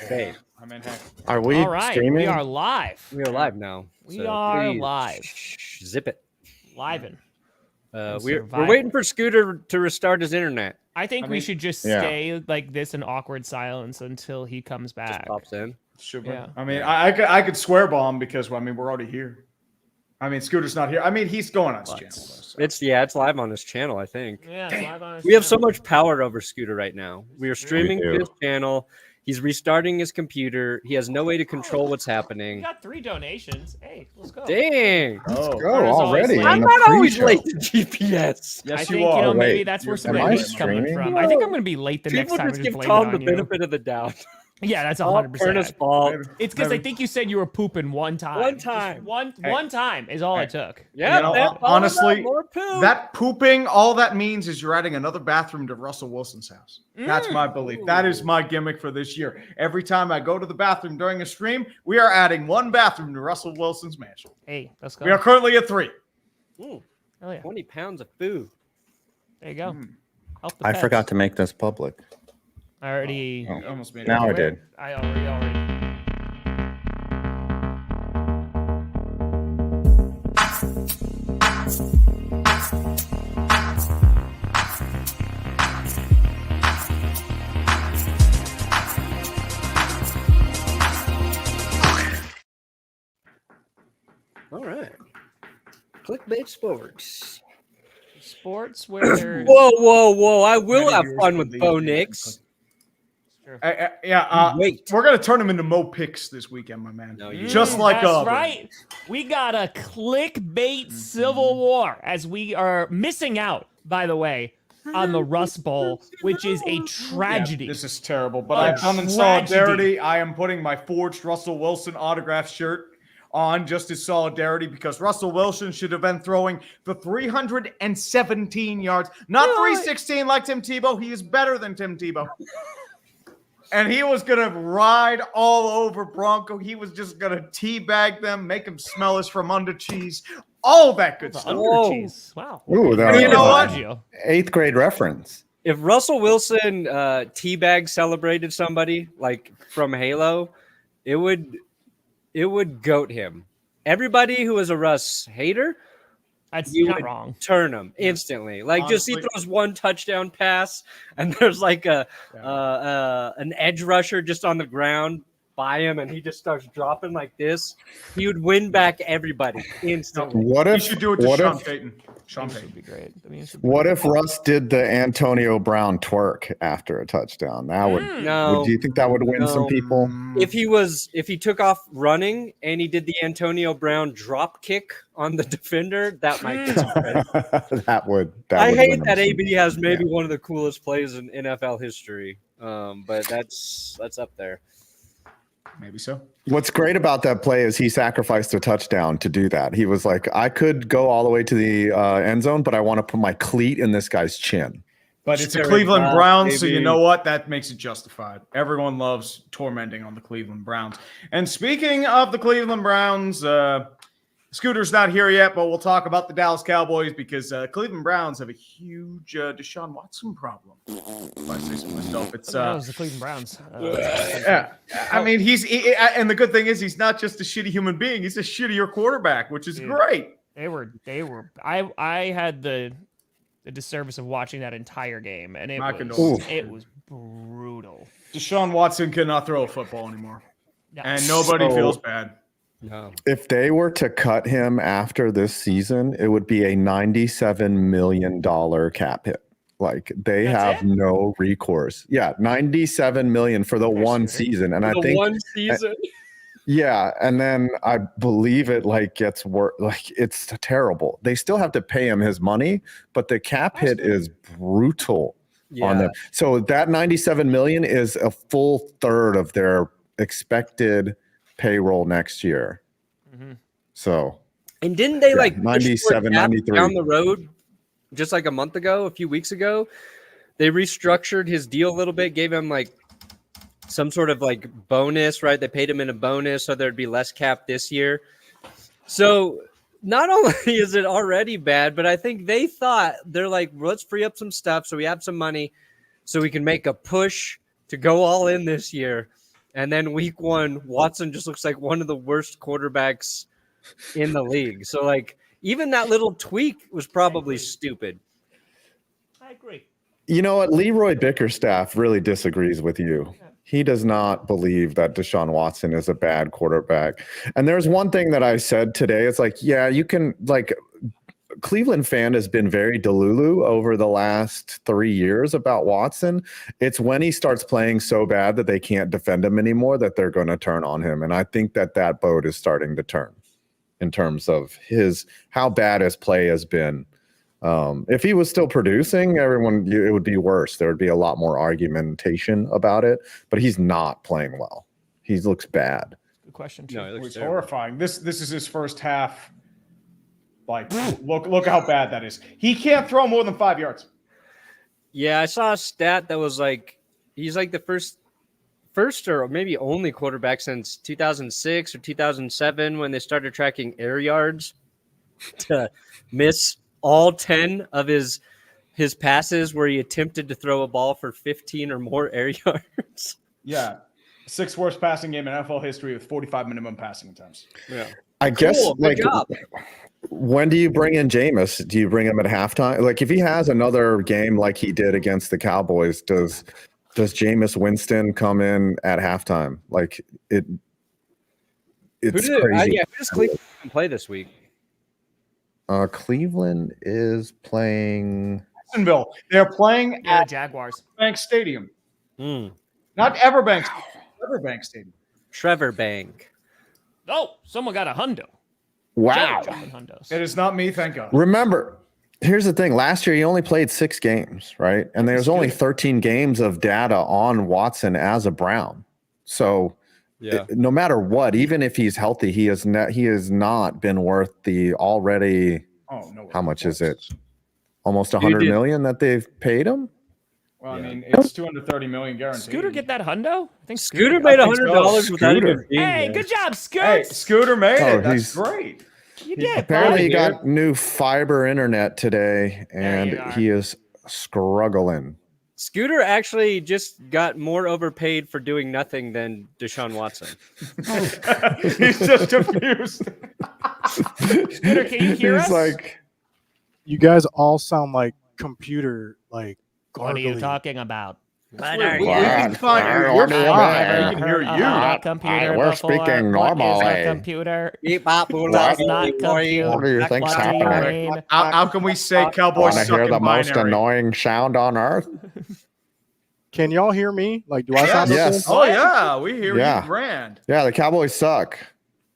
Hey, I mean, heck. Are we All right, streaming? we are live. we are live now. We are please live. Zip it. Live-in. We're waiting for Scooter to restart his internet. I think we should just yeah. stay like this in awkward silence until he comes back. Just pops in. Should Yeah. I mean, I could swear bomb because I mean we're already here. I mean, Scooter's not here. I mean, he's going on his channel. So. It's live on his channel, I think. Yeah, it's live on his We have so channel. much power over Scooter right now. We are streaming We to do. his channel. He's restarting his computer. He has no way to control what's We happening. got 3 donations. Hey, let's go. Dang. Oh, Go Carter's always already. late. on I'm the not always pre-show. late to GPS. yes, I you think, you are. know, maybe Wait, that's where some am of I the heat's coming streaming? from. I think I'm going to be late the next People time. just and give blame Tom it the on you. benefit of the doubt. Yeah, that's All 100%. Ernest's fault. Maybe. It's because I Maybe. think you said you were pooping one time. One Just time. One time is all it took. Yeah, You know, man, follow it honestly, up, more poop. That pooping, all that means is you're adding another bathroom to Russell Wilson's house. That's my belief. That is my gimmick for this year. Every time I go to the bathroom during a stream, we are adding one bathroom to Russell Wilson's mansion. Hey, let's go. We are currently at 3. Ooh, Hell yeah. 20 pounds of food. There you go. Help the I pets. forgot to make this public. I already. Oh. Almost made Now it. I did. I already. All right. Clickbait Sports. Sports where there's. Whoa. I will Many have years fun to with lead Bo the- Nix. Wait. We're going to turn him into Mo Picks this weekend, my man. No, you Just like That's Auburn. right. We got a clickbait civil war as we are missing out, by the way, on the Rust Bowl, which is a tragedy. This is terrible, but A I've done in tragedy. solidarity. I am putting my forged Russell Wilson autograph shirt on just as solidarity because Russell Wilson should have been throwing for 317 yards, not 316 like Tim Tebow. He is better than Tim Tebow. And he was going to ride all over Bronco. He was just going to teabag them, make them smell his from under cheese, all that good stuff. Whoa. Cheese. Wow. Ooh, that You was know a what? 8th grade reference. If Russell Wilson teabag celebrated somebody like from Halo, it would goat him. Everybody who is a Russ hater, That's you not would wrong. turn him instantly. Like just he Honestly- throws one touchdown pass, and there's like an edge rusher just on the ground by him, and he just starts dropping like this. He would win back everybody instantly. What You if should do it to what Sean if Payton. Sean That Payton. would be great. I mean, it should be what great. if Russ did the Antonio Brown twerk after a touchdown? That would No, do you think that would win some No. people? if he took off running and he did the Antonio Brown drop kick on the defender, that might get some credit. that would I would hate win that them some- AB has maybe one of the coolest plays in NFL history. But that's up there. Maybe so. What's great about that play is he sacrificed a touchdown to do that. He was like, I could go all the way to the end zone, but I want to put my cleat in this guy's chin. But it's a Jared Cleveland Goff, Browns, so you baby. know what? That makes it justified. Everyone loves tormenting on the Cleveland Browns. And speaking of the Cleveland Browns, Scooter's not here yet, but we'll talk about the Dallas Cowboys because Cleveland Browns have a huge Deshaun Watson problem. If I say so myself, it's That was the Cleveland Browns. yeah. I mean, and the good thing is he's not just a shitty human being; he's a shittier quarterback, which is Dude. great. They were. I had the disservice of watching that entire game, and My it condolences. was brutal. Deshaun Watson cannot throw a football anymore, Yeah. and nobody So- feels bad. No. If they were to cut him after this season, it would be a $97 million cap hit. Like they That's have no recourse. Yeah, $97 million for the one season, and I The think one season. yeah, and then I believe it like gets worse. Like it's terrible. They still have to pay him his money, but the cap hit is brutal on them. So that $97 million is a full third of their expected payroll next year. Mhm. So And didn't they Yeah, like push for a 97, cap 93. down the road just like a few weeks ago? They restructured his deal a little bit, gave him like some sort of like bonus, right? They paid him in a bonus so there'd be less cap this year. So not only is it already bad, but I think they thought they're like, well, let's free up some stuff so we have some money so we can make a push to go all in this year. And then week 1, Watson just looks like one of the worst quarterbacks in the league. So, like, even that little tweak was probably stupid. I agree. You know what? Leroy Bickerstaff really disagrees with you. He does not believe that Deshaun Watson is a bad quarterback. And there's one thing that I said today. It's like, yeah, you can, like, Cleveland fan has been very delulu over the last 3 years about Watson. It's when he starts playing so bad that they can't defend him anymore that they're going to turn on him. And I think that boat is starting to turn in terms of how bad his play has been. If he was still producing, it would be worse. There would be a lot more argumentation about it, but he's not playing well. He looks bad. Good question, too. No, It's horrifying. This is his first half. Like, look how bad that is. He can't throw more than 5 yards. Yeah, I saw a stat that was like he's like the first or maybe only quarterback since 2006 or 2007 when they started tracking air yards to miss all 10 of his passes where he attempted to throw a ball for 15 or more air yards. Yeah. 6th worst passing game in NFL history with 45 minimum passing attempts. Yeah. I guess, Good job. When do you bring in Jameis? Do you bring him at halftime? Like, if he has another game like he did against the Cowboys, does Jameis Winston come in at halftime? Like, it's crazy. Who does Cleveland play this week? Cleveland is playing Jacksonville. They're playing Yeah, at Jaguars. Bank Stadium. Hmm. Not Everbank. Everbank Stadium. Trevor Bank. Oh, someone got a hundo. wow. Jumping hundos. It is not me, thank God. Remember, here's the thing. Last year, he only played 6 games, right? And there's only 13 games of data on Watson as a Brown. So Yeah. no matter what, even if he's healthy, he has not been worth the already. Oh no! How much is it? Almost 100 million that they've paid him. Well, I mean, it's 230 million guaranteed. Scooter get that hundo? I think Scooter made $100 without even Scooter. being Hey, there. good job, Scoot. Hey, Scooter made Oh, it. That's he's- great. You did. Apparently, he buddy. got new fiber internet today, There you and are. he is struggling. Scooter actually just got more overpaid for doing nothing than Deshaun Watson. He's just confused. Scooter, can you hear us? He's like, You guys all sound like computer, like What are you gargly. talking about? What We are can find you. You're fine. We can hear you. Computer we're before. speaking What is normally. a computer? you? Does not compute. What do you think's What do you happening? mean? How can we say Cowboys Want to suck hear in the most binary? annoying sound on earth? Can y'all hear me? Like, do I sound Yes. okay? Oh yeah, we hear Yeah. you grand. Yeah, the Cowboys suck.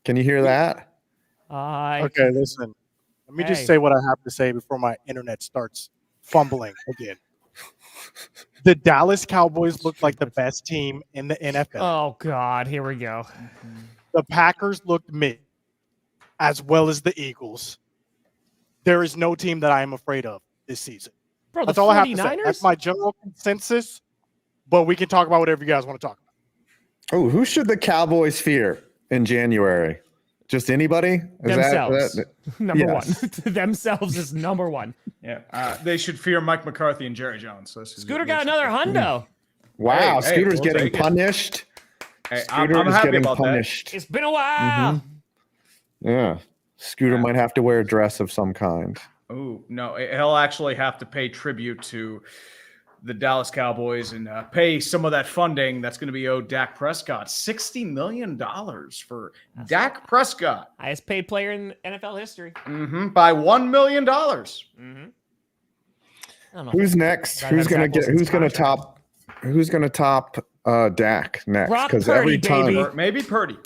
Can you hear that? Okay, listen. Let me Hey. just say what I have to say before my internet starts fumbling again. The Dallas Cowboys looked like the best team in the NFL. Oh God, here we go. The Packers looked mid, as well as the Eagles. There is no team that I am afraid of this season. Bro, the That's all I have to say. 49ers? That's my general consensus, but we can talk about whatever you guys want to talk about. Oh, who should the Cowboys fear in January? Just anybody? Themselves. Number Yes. one. Themselves is number one. Yeah, they should fear Mike McCarthy and Jerry Jones. So this is Scooter good got news. another hundo. Wow, Hey, Scooter's we'll getting take it. punished. Hey, Scooter I'm is happy getting about that. punished. It's been a while. Yeah. Scooter might have to wear a dress of some kind. Oh no, he'll actually have to pay tribute to the Dallas Cowboys and pay some of that funding that's going to be owed Dak Prescott. $60 million for Dak Prescott. Highest paid player in NFL history. By $1 million. Mm-hmm. I don't know. Who's next? That- Who's that's gonna Zach get? Wilson's Who's gonna contract. top? Who's gonna top Dak next? Brock Because Purdy, every time, baby. Or maybe Purdy.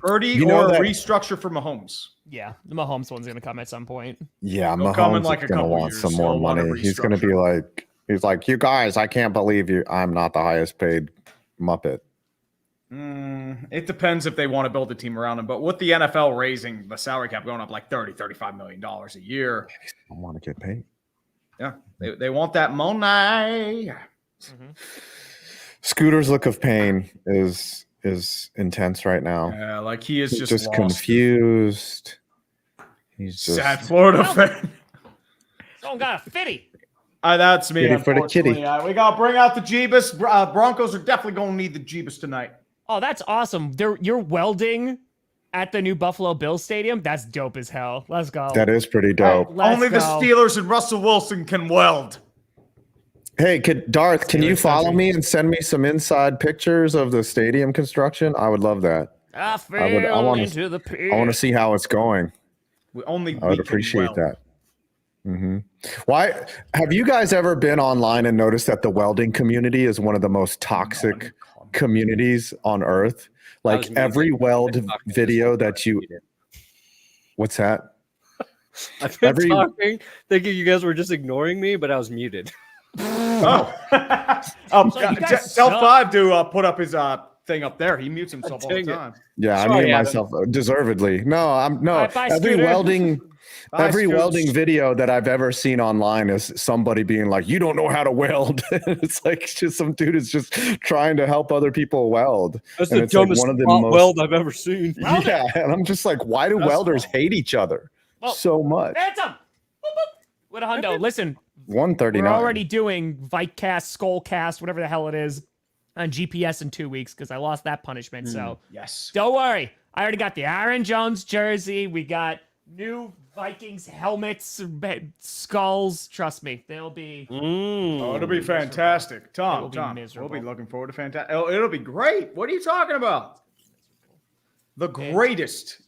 Purdy You know or that- restructure for Mahomes. Yeah, the Mahomes one's gonna come at some point. yeah, He'll come in Mahomes like is a gonna couple want years. some more He'll want to money. He's gonna be restructure. like, you guys, I can't believe you. I'm not the highest paid Muppet. It depends if they want to build a team around him. But with the NFL raising the salary cap going up like $35 million a year, I want to get paid. yeah, they want that money. Scooter's look of pain is intense right now. Yeah, like he is He's just just lost. confused. He's just Sad Florida fan. Someone got a fitty. That's me. Kitty for the kitty. Unfortunately. We got to bring out the Jeebus. Broncos are definitely going to need the Jeebus tonight. Oh, that's awesome. You're welding at the new Buffalo Bills Stadium. That's dope as hell. Let's go. That is pretty dope. Only the Steelers and Russell Wilson can weld. Hey, Darth, can you follow me and send me some inside pictures of the stadium construction? I would love that. I want to see how it's going. I would appreciate that. Mm-hmm. Why have you guys ever been online and noticed that the welding community is one of the most toxic communities on earth? Like every weld video that you, what's that? I've been talking, thinking you guys were just ignoring me, but I was muted. Tell 5 to put up his thing up there. He mutes himself all the time. Yeah, I mute myself deservedly. No, every welding video that I've ever seen online is somebody being like, "You don't know how to weld." It's like just some dude is just trying to help other people weld. That's the dumbest weld I've ever seen. Yeah, and I'm just like, why do welders hate each other so much? Phantom! What a hundo. Listen, 139. we're already doing Vitecast, Skullcast, whatever the hell it is, on GPS in 2 weeks because I lost that punishment. So yes, don't worry. I already got the Aaron Jones jersey. We got new Vikings helmets, skulls. Trust me, they'll be. It'll be fantastic. Tom, we'll be looking forward to fantastic. It'll be great. What are you talking about? The greatest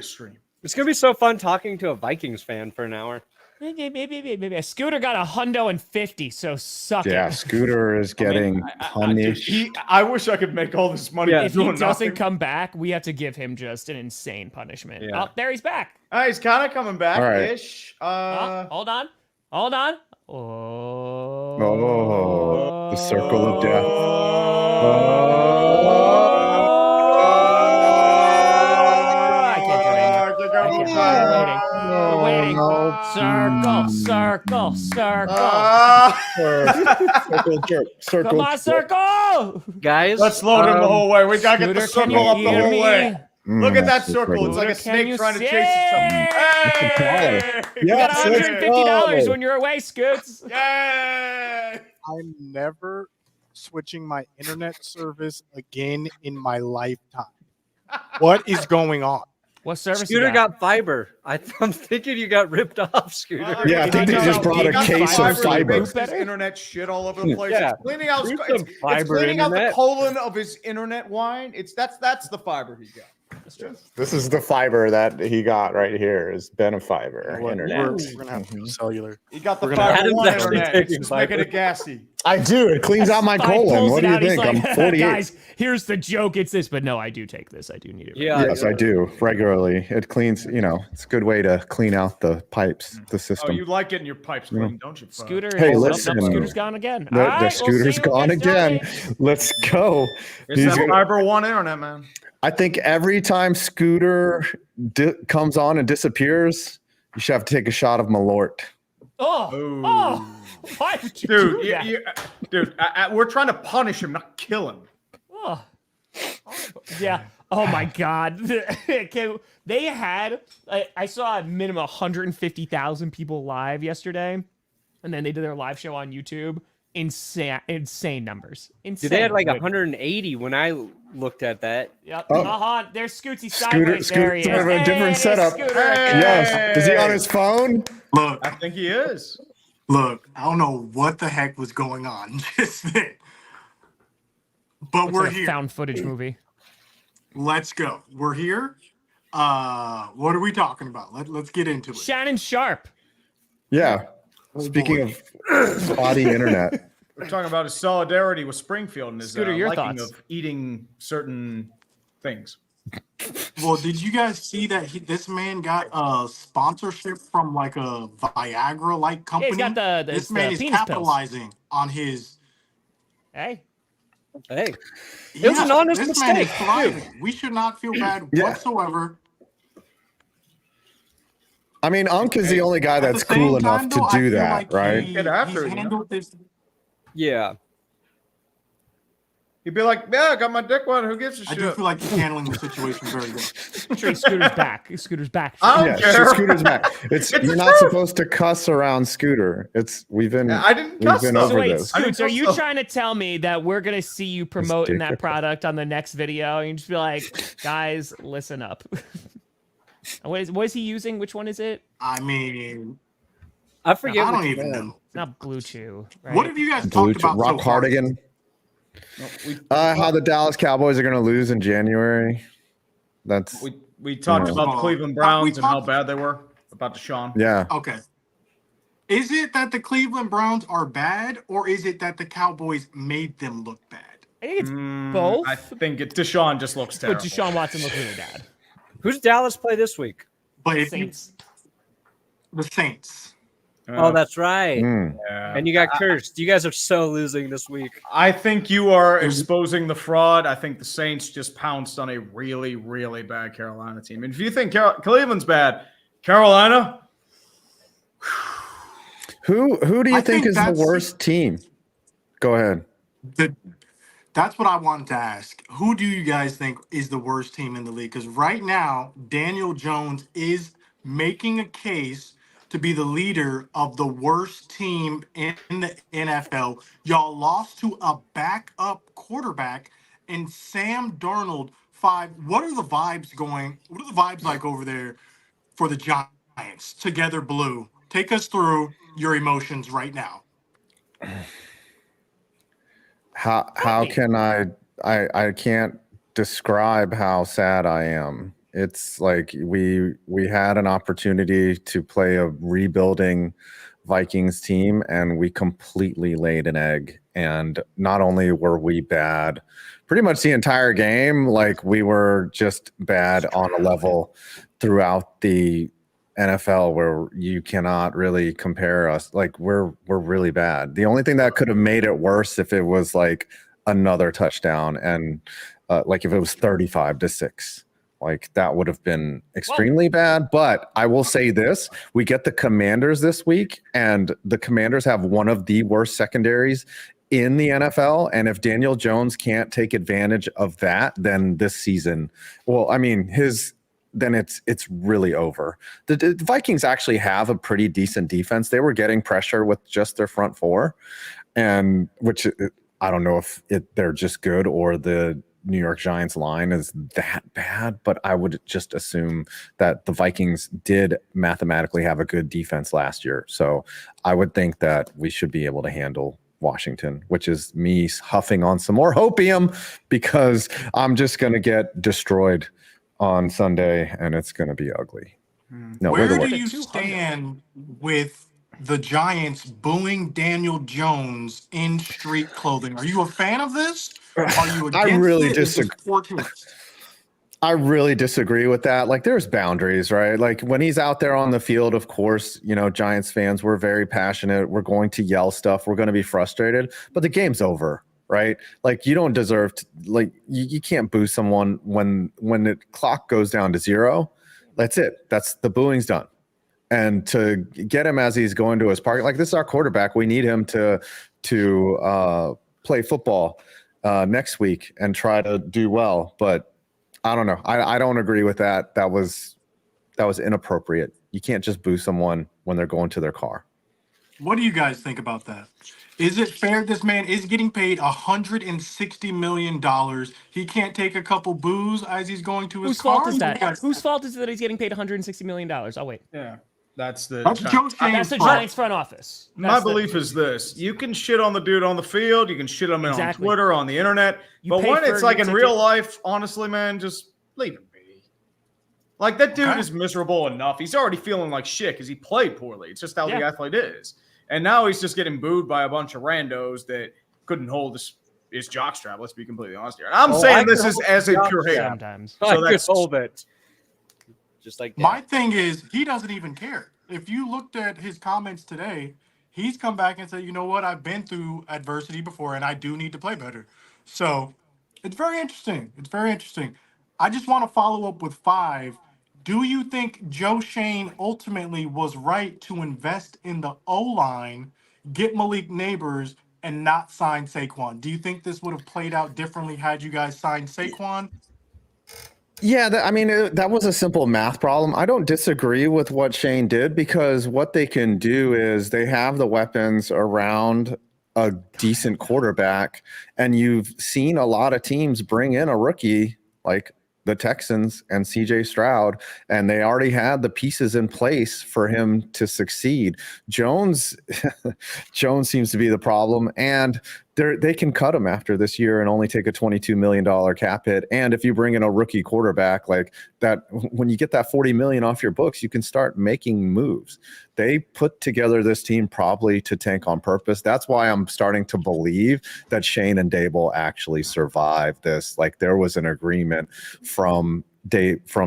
stream. It's gonna be so fun talking to a Vikings fan for an hour. Maybe. Scooter got $150, so suck it. Yeah, Scooter is getting punished. I wish I could make all this money. If he doesn't come back, we have to give him just an insane punishment. Yeah. Oh, there he's back. He's kind of coming back-ish. Hold on. Oh, the circle of death. I can't do it anymore. We're waiting. Circle. Circle. Come on, circle. Guys, let's load him the whole way. We gotta get the Scooter, circle up the whole way. Look at that Scooter, circle. It's like a snake trying to chase itself. Hey! You got $150 when you're away, Scoots. Yay! I'm never switching my internet service again in my lifetime. What is going on? What service? Scooter got fiber. I'm thinking you got ripped off, Scooter. Yeah, I think they just brought a case of fiber. His internet shit all over the place. Yeah. It's cleaning out, it's fiber cleaning out the internet. colon of his internet wine. That's the fiber he got. This is the fiber that he got right here. Is Benefiber internet. We're gonna have to do cellular. He got the We're fiber Adam's one actually internet. taking It's just making it gassy. I do. It cleans out my colon. What do you think? I'm 48. Guys, here's the joke. It's this, but no, I do take this. I do need it. Yeah. Yes, I do regularly. It cleans. It's a good way to clean out the pipes, the system. Oh, you like getting your pipes clean, don't you? Scooter. Hey, is listen. Scooter's gone again. The All right, Scooter's we'll gone again. Let's go. It's that fiber one internet, man. I think every time Scooter comes on and disappears, you should have to take a shot of Malort. Oh, why would you do that? Dude, we're trying to punish him, not kill him. Oh. Yeah. Oh my God. They had. I saw a minimum 150,000 people live yesterday, and then they did their live show on YouTube. Insane numbers. Insane. Dude, they had like 180 when I looked at that. Yep. Oh. There's Scootsy sideways. Scooter, There he is. a different setup. Scooter. Yes. Is he on his phone? Look, I think he is. look, I don't know what the heck was going on just then. But Looks we're like a here. found footage movie. Let's go. We're here. What are we talking about? Let's get into it. Shannon Sharp. Yeah. Speaking of spotty internet. We're talking about his solidarity with Springfield and his Scooter, your liking thoughts? of eating certain things. Well, did you guys see that this man got a sponsorship from like a Viagra-like company? he's got the this man is penis pills. capitalizing on his. Hey. Hey, it was an honest this man is mistake. thriving. We should not feel bad whatsoever. I mean, Unk is the only guy At the that's same cool time, enough though, to I do feel that, like right? Get after it, he's you know? handled this. Yeah. He'd be like, "Yeah, I got my dick wet. Who gives a I shit?" do feel like he's handling the situation very well. Trey Scooter's back. Scooter's back. I don't care. Scooter's back. It's You're the not truth. supposed to cuss around Scooter. We've been I didn't cuss, though. So over wait, this. Scoots, are you so. trying to tell me that we're gonna see you promoting that difficult. product on the next video and you just be like, guys, listen up? What is he using? Which one is it? I mean, I forget. I don't which even one. know. It's not Blue Chew. Right? What have you guys Blue talked about Rock so far? Cardigan. No, we, How the Dallas Cowboys are going to lose in January. That's we talked Yeah. about the Cleveland Browns and how bad they were about Deshaun. yeah. Okay. Is it that the Cleveland Browns are bad, or is it that the Cowboys made them look bad? I think it's both. I think Deshaun just looks But terrible. Deshaun Watson looks really bad. Who's Dallas play this week? But if Saints. the Saints. Oh, that's right. Yeah. And you got cursed. You guys are so losing this week. I think you are exposing the fraud. I think the Saints just pounced on a really, really bad Carolina team. And if you think Cleveland's bad, Carolina. Who do you I think think is the that's- worst team? Go ahead. That's what I wanted to ask. Who do you guys think is the worst team in the league? Because right now, Daniel Jones is making a case to be the leader of the worst team in the NFL. Y'all lost to a backup quarterback and Sam Darnold 5. What are the vibes going? What are the vibes like over there for the Giants? Together Blue. Take us through your emotions right now. How can I can't describe how sad I am. It's like we had an opportunity to play a rebuilding Vikings team and we completely laid an egg. And not only were we bad pretty much the entire game, like we were just bad on a level throughout the NFL where you cannot really compare us. Like we're really bad. The only thing that could have made it worse if it was like another touchdown and like if it was 35-6. Like that would have been extremely bad. But I will say this, we get the Commanders this week and the Commanders have one of the worst secondaries in the NFL. And if Daniel Jones can't take advantage of that, then this season, well, I mean, then it's really over. The Vikings actually have a pretty decent defense. They were getting pressure with just their front four, and which I don't know if they're just good or the New York Giants line is that bad, but I would just assume that the Vikings did mathematically have a good defense last year. So I would think that we should be able to handle Washington, which is me huffing on some more hopium because I'm just going to get destroyed on Sunday and it's going to be ugly. No, Where we're the do worst. you stand with the Giants booing Daniel Jones in street clothing? Are you a fan of this? Are you against I really it? Is disagree. this opportunist? I really disagree with that. Like there's boundaries, right? Like when he's out there on the field, of course, you know, Giants fans, we're very passionate. We're going to yell stuff. We're going to be frustrated, but the game's over, right? Like you don't deserve to, like you can't boo someone when the clock goes down to 0. That's it. That's the booing's done. And to get him as he's going to his park, like this is our quarterback. We need him to play football next week and try to do well. But I don't know. I don't agree with that. That was inappropriate. You can't just boo someone when they're going to their car. What do you guys think about that? Is it fair this man is getting paid $160 million? He can't take a couple boos as he's going to his Whose car? fault is that? You guys- Whose fault is it that he's getting paid $160 million? Oh, wait. Yeah, that's the. That's Joe That's Shane's the fault. Giants front office. My That's the- belief is this: you can shit on the dude on the field, you can shit on him Exactly. on Twitter, on the internet, You but pay when for it's like your in ticket. real life, honestly, man, just leave him be. Like that dude Okay. is miserable enough. He's already feeling like shit because he played poorly. It's just how the Yeah. athlete is, and now he's just getting booed by a bunch of randos that couldn't hold his jockstrap. Let's be completely honest here. And I'm Oh, I saying this could is hold as a the pure hate. Sometimes. I So could that's- hold it. Just like that. My thing is, he doesn't even care. If you looked at his comments today, he's come back and said, you know what, I've been through adversity before and I do need to play better. So it's very interesting. It's very interesting. I just want to follow up with 5. Do you think Joe Shane ultimately was right to invest in the O-line, get Malik Neighbors, and not signed Saquon? Do you think this would have played out differently had you guys signed Saquon? Yeah, that was a simple math problem. I don't disagree with what Shane did because what they can do is they have the weapons around a decent quarterback, and you've seen a lot of teams bring in a rookie like the Texans and CJ Stroud, and they already had the pieces in place for him to succeed. Jones seems to be the problem, and they can cut him after this year and only take a $22 million cap hit. And if you bring in a rookie quarterback like that, when you get that $40 million off your books, you can start making moves. They put together this team probably to tank on purpose. That's why I'm starting to believe that Shane and Dable actually survived this. Like there was an agreement from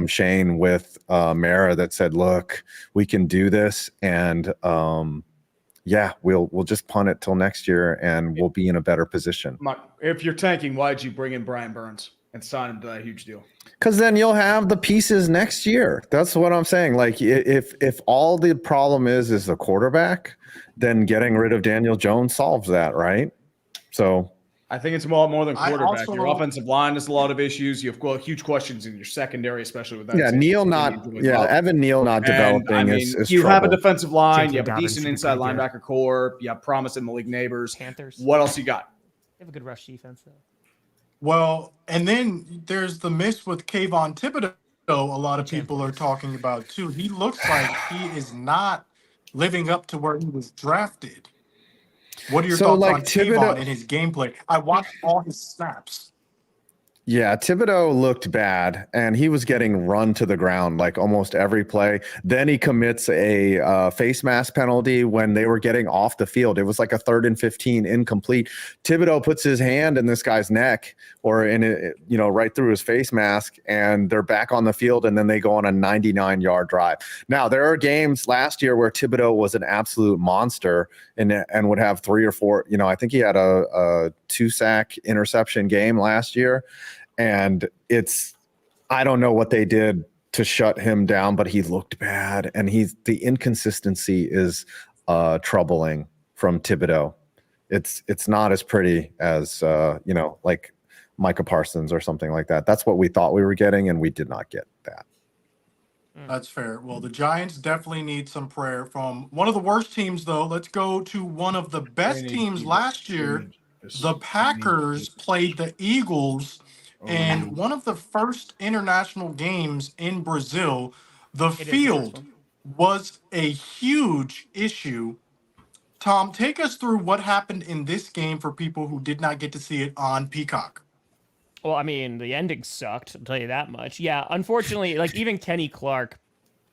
Shane with Mara that said, look, we can do this. And yeah, we'll just punt it till next year and we'll be in a better position. If you're tanking, why'd you bring in Brian Burns and sign him to that huge deal? Because then you'll have the pieces next year. That's what I'm saying. Like if all the problem is the quarterback, then getting rid of Daniel Jones solves that, right? So I think it's more than quarterback. Also, your offensive line has a lot of issues. You have huge questions in your secondary, especially with that. Yeah, Evan Neal not developing is you trouble. have a defensive line. You have a Dobbins decent should be inside pretty good. linebacker core. You have promise in Malik Neighbors. Panthers. What else you got? They have a good rush defense, though. well, and then there's the miss with Kayvon Thibodeau. A lot of people are talking about too. He looks like he is not living up to where he was drafted. What are your thoughts on Kayvon and his gameplay? I watched all his snaps. Yeah, Thibodeau looked bad, and he was getting run to the ground like almost every play. Then he commits a face mask penalty when they were getting off the field. It was like a 3rd and 15 incomplete. Thibodeau puts his hand in this guy's neck or in it, right through his face mask, and they're back on the field, and then they go on a 99-yard drive. Now, there are games last year where Thibodeau was an absolute monster and would have 3 or 4. I think he had a 2-sack interception game last year. And I don't know what they did to shut him down, but he looked bad. And the inconsistency is troubling from Thibodeau. It's not as pretty as, like Micah Parsons or something like that. That's what we thought we were getting, and we did not get that. That's fair. Well, the Giants definitely need some prayer from one of the worst teams, though. Let's go to one of the best teams last year. The Packers played the Eagles. And one of the first international games in Brazil, the field was a huge issue. Tom, take us through what happened in this game for people who did not get to see it on Peacock. Well, I mean, the ending sucked, I'll tell you that much. Yeah, unfortunately, like even Kenny Clark,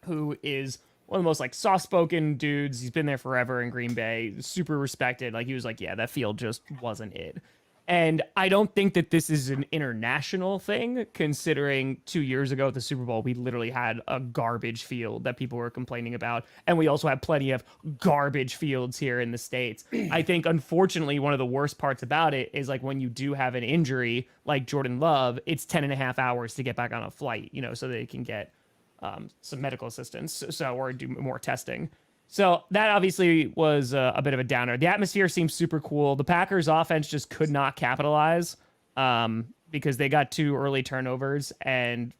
who is one of the most like soft-spoken dudes, he's been there forever in Green Bay, super respected. Like he was like, yeah, that field just wasn't it. And I don't think that this is an international thing, considering 2 years ago at the Super Bowl, we literally had a garbage field that people were complaining about. And we also have plenty of garbage fields here in the States. I think, unfortunately, one of the worst parts about it is like when you do have an injury like Jordan Love, it's 10.5 hours to get back on a flight, so they can get some medical assistance or do more testing. So that obviously was a bit of a downer. The atmosphere seems super cool. The Packers offense just could not capitalize because they got 2 early turnovers. And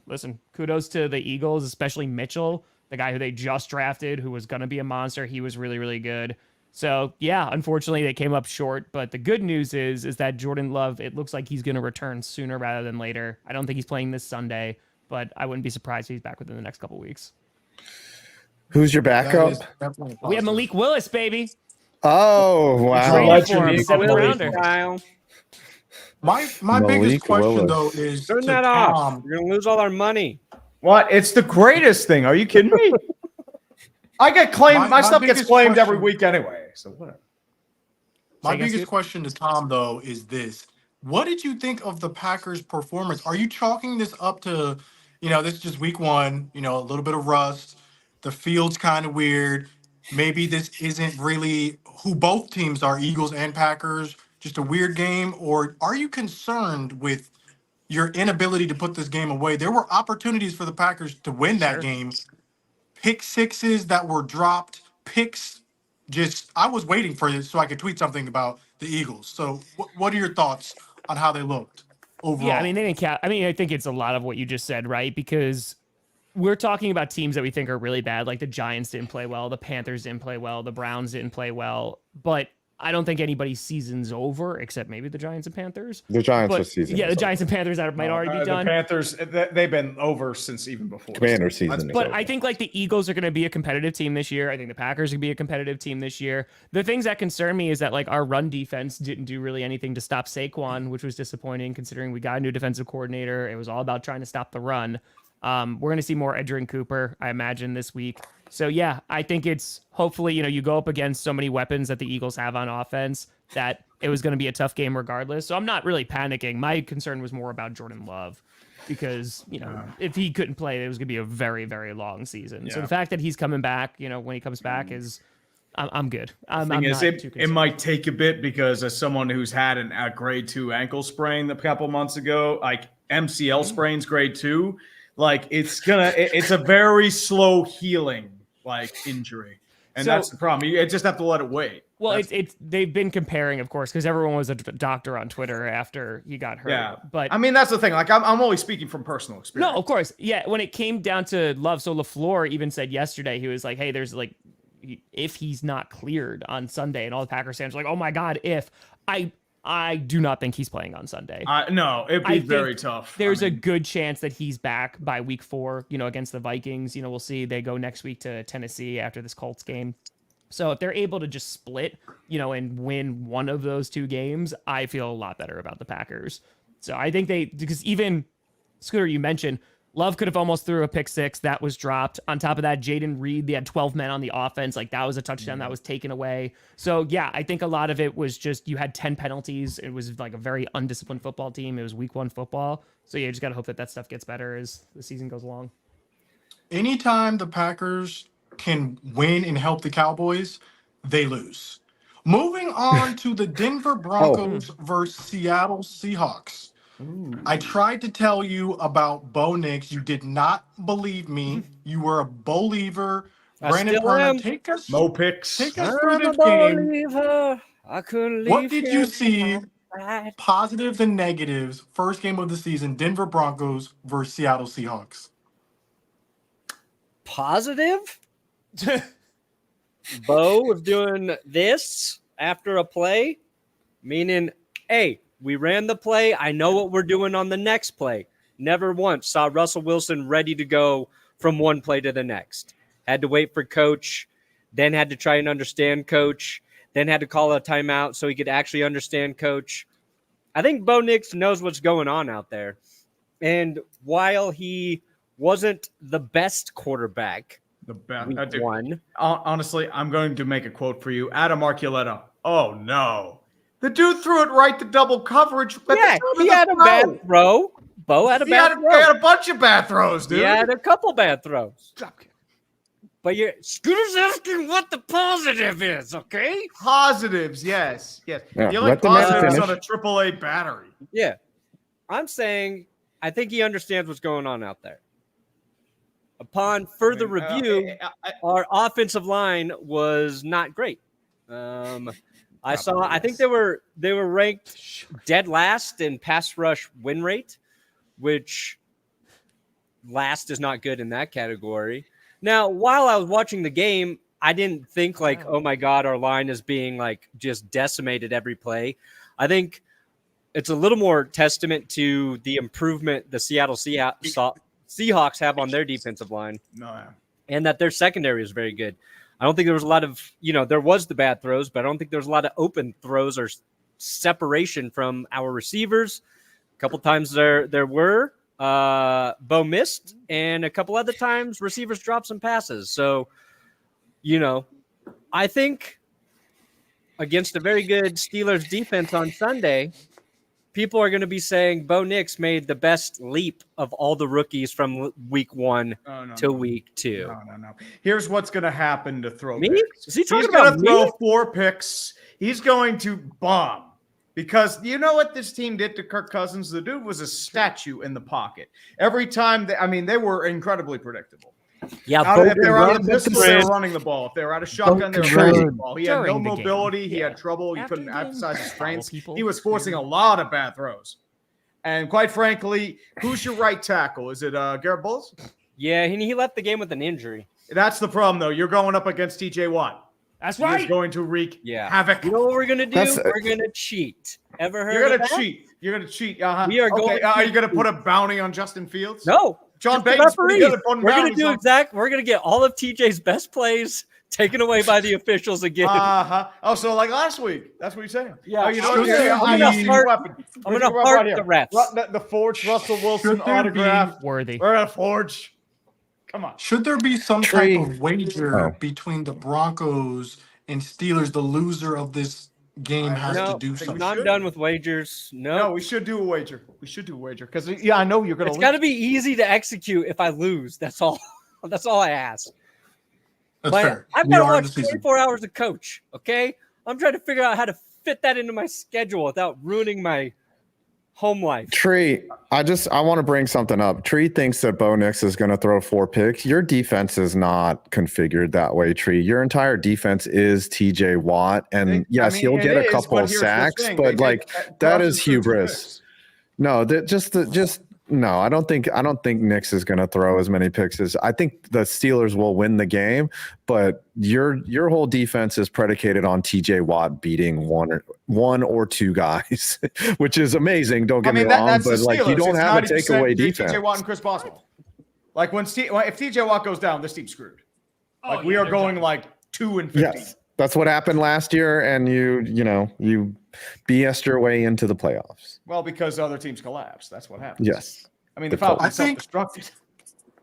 listen, kudos to the Eagles, especially Mitchell, the guy who they just drafted, who was going to be a monster. He was really, really good. So yeah, unfortunately they came up short. But the good news is that Jordan Love, it looks like he's going to return sooner rather than later. I don't think he's playing this Sunday, but I wouldn't be surprised if he's back within the next couple weeks. Who's your backup? We have Malik Willis, baby. Oh, wow. Traded for him, 7th rounder. My biggest question, though, is turn to that off. Tom. You're gonna lose all our money. What? It's the greatest thing. Are you kidding me? I get claimed. My stuff gets biggest claimed every question- week anyway. So whatever. My biggest question to Tom, though, is this. What did you think of the Packers' performance? Are you chalking this up to, this is just week 1, a little bit of rust. The field's kind of weird. Maybe this isn't really who both teams are, Eagles and Packers, just a weird game? Or are you concerned with your inability to put this game away? There were opportunities for the Packers to win that game. Pick sixes that were dropped, picks I was waiting for this so I could tweet something about the Eagles. So what are your thoughts on how they looked overall? Yeah, I mean, they didn't count. I mean, I think it's a lot of what you just said, right? Because we're talking about teams that we think are really bad. Like the Giants didn't play well, the Panthers didn't play well, the Browns didn't play well. But I don't think anybody's season's over except maybe the Giants and Panthers. The Giants But, are season. yeah, the Giants and Panthers that might already be done. The Panthers, they've been over since even before. Commander season. is But over. I think like the Eagles are going to be a competitive team this year. I think the Packers are going to be a competitive team this year. The things that concern me is that like our run defense didn't do really anything to stop Saquon, which was disappointing considering we got a new defensive coordinator. It was all about trying to stop the run. We're going to see more Edgerrin Cooper, I imagine, this week. So yeah, I think it's hopefully, you go up against so many weapons that the Eagles have on offense that it was going to be a tough game regardless. So I'm not really panicking. My concern was more about Jordan Love because, if he couldn't play, it was going to be a very, very long season. Yeah. So the fact that he's coming back, when he comes back is, I'm good. I'm not too concerned. It might take a bit because as someone who's had a grade 2 ankle sprain a couple months ago, like MCL sprains grade 2, like it's a very slow healing injury. And that's the problem. You just have to let it wait. Well, they've been comparing, of course, because everyone was a doctor on Twitter after he got hurt. Yeah, but I mean that's the thing. Like I'm only speaking from personal experience. No, of course, yeah. When it came down to Love, so LaFleur even said yesterday he was like, "Hey, there's if he's not cleared on Sunday," and all the Packers fans were like, "Oh my God, if I do not think he's playing on Sunday." No, it'd be very tough. There's a good chance that he's back by week 4, against the Vikings. We'll see. They go next week to Tennessee after this Colts game. So if they're able to just split, and win one of those 2 games, I feel a lot better about the Packers. So I think because even Scooter, you mentioned, Love could have almost threw a pick 6 that was dropped. On top of that, Jaden Reed, they had 12 men on the offense. That was a touchdown that was taken away. So yeah, I think a lot of it was just you had 10 penalties. It was a very undisciplined football team. It was week 1 football. So yeah, you just got to hope that stuff gets better as the season goes along. Anytime the Packers can win and help the Cowboys, they lose. Moving on to the Denver Broncos versus Seattle Seahawks. Ooh. I tried to tell you about Bo Nix. You did not believe me. You were a believer. Brandon Perna, take us Mo picks. Take us through this game. I couldn't leave. What did you see? Positives and negatives. First game of the season: Denver Broncos versus Seattle Seahawks. Positive? Bo was doing this after a play, meaning, hey, we ran the play. I know what we're doing on the next play. Never once saw Russell Wilson ready to go from one play to the next. Had to wait for coach, then had to try and understand coach, then had to call a timeout so he could actually understand coach. I think Bo Nix knows what's going on out there. And while he wasn't the best quarterback, week 1. Honestly, I'm going to make a quote for you. Adam Archuleta. Oh, no. The dude threw it right to double coverage. Yeah, he had a bad throw. Bo had a bad throw. He had a bunch of bad throws, dude. He had a couple bad throws. But Scooter's asking what the positive is, okay? Positives, yes. Yeah, the only positive is on a AAA battery. Yeah. I'm saying I think he understands what's going on out there. Upon further review, our offensive line was not great. I think they were ranked dead last in pass rush win rate, which last is not good in that category. Now, while I was watching the game, I didn't think oh my God, our line is being just decimated every play. I think it's a little more testament to the improvement the Seattle Seahawks have on their defensive line, and that their secondary is very good. I don't think there was a lot of, there was the bad throws, but I don't think there was a lot of open throws or separation from our receivers. A couple times there were. Bo missed, and a couple other times receivers dropped some passes. So, I think against a very good Steelers defense on Sunday, people are going to be saying Bo Nix made the best leap of all the rookies from week 1 to week 2. No. Here's what's going to happen to throw me? Picks. Is he talking He's about going to throw 4 picks. He's going to bomb. Because you know what this team did to Kirk Cousins? The dude was a statue in the pocket. Every time, they were incredibly predictable. Yeah, If they were out of the runs pistol, the they were spread. running the ball. If they were out of shotgun, they were Both running the control. ball. He had no During the game. mobility. He Yeah. had trouble. He After couldn't the game, emphasize his follow strengths. people. He was forcing a lot of bad throws. And quite frankly, who's your right tackle? Is it Garrett Bowles? Yeah, he left the game with an injury. That's the problem, though. You're going up against TJ Watt. That's He is right. going to wreak havoc. You know what we're gonna do? That's- We're gonna cheat. Ever heard You're of going that? to cheat. You're going to cheat. Uh-huh. We are Okay, going are to you going to put a bounty on Justin Fields? No. John Just the Payton's pretty referees. good at putting We're gonna bounties do on. We're gonna get all of TJ's best plays taken away by the officials again. Uh-huh. Oh, so like last week. That's what you're saying. Yeah. Oh, you know what? Should there I'm be- going to weapon. I'm gonna heart the refs. The forged Russell Wilson Should there be- autograph. Worthy. We're going to forge. Come on. Should there be some Tree. type of wager Oh. between the Broncos and Steelers? The loser of this game has No, to do something. no, I'm done with wagers. No, No, we should do a wager. We should do a wager because I know you're going to it's got to be easy to execute if I lose. That's all. That's all I ask. That's Like, fair. I've We got to are in watch the season. 24 hours of coach. Okay, I'm trying to figure out how to fit that into my schedule without ruining my home life. Tree, I want to bring something up. Tree thinks that Bo Nix is going to throw 4 picks. Your defense is not configured that way, Tree. Your entire defense is TJ Watt, and yes, he'll get a couple of sacks, but like that is hubris. No, no. I don't think Nix is going to throw as many picks as I think the Steelers will win the game, but your whole defense is predicated on TJ Watt beating one or two guys, which is amazing. Don't get me wrong, that's but the like you Steelers. don't It's have a 90% takeaway defense. TJ Watt and Chris Boswell. Like if TJ Watt goes down, this team's screwed. Like we are going like 2-15. Yes, that's what happened last year, and you BS'd your way into the playoffs. Well, because other teams collapse. That's what happens. Yes. I mean, the The Colts. Falcons I think- self-destructed.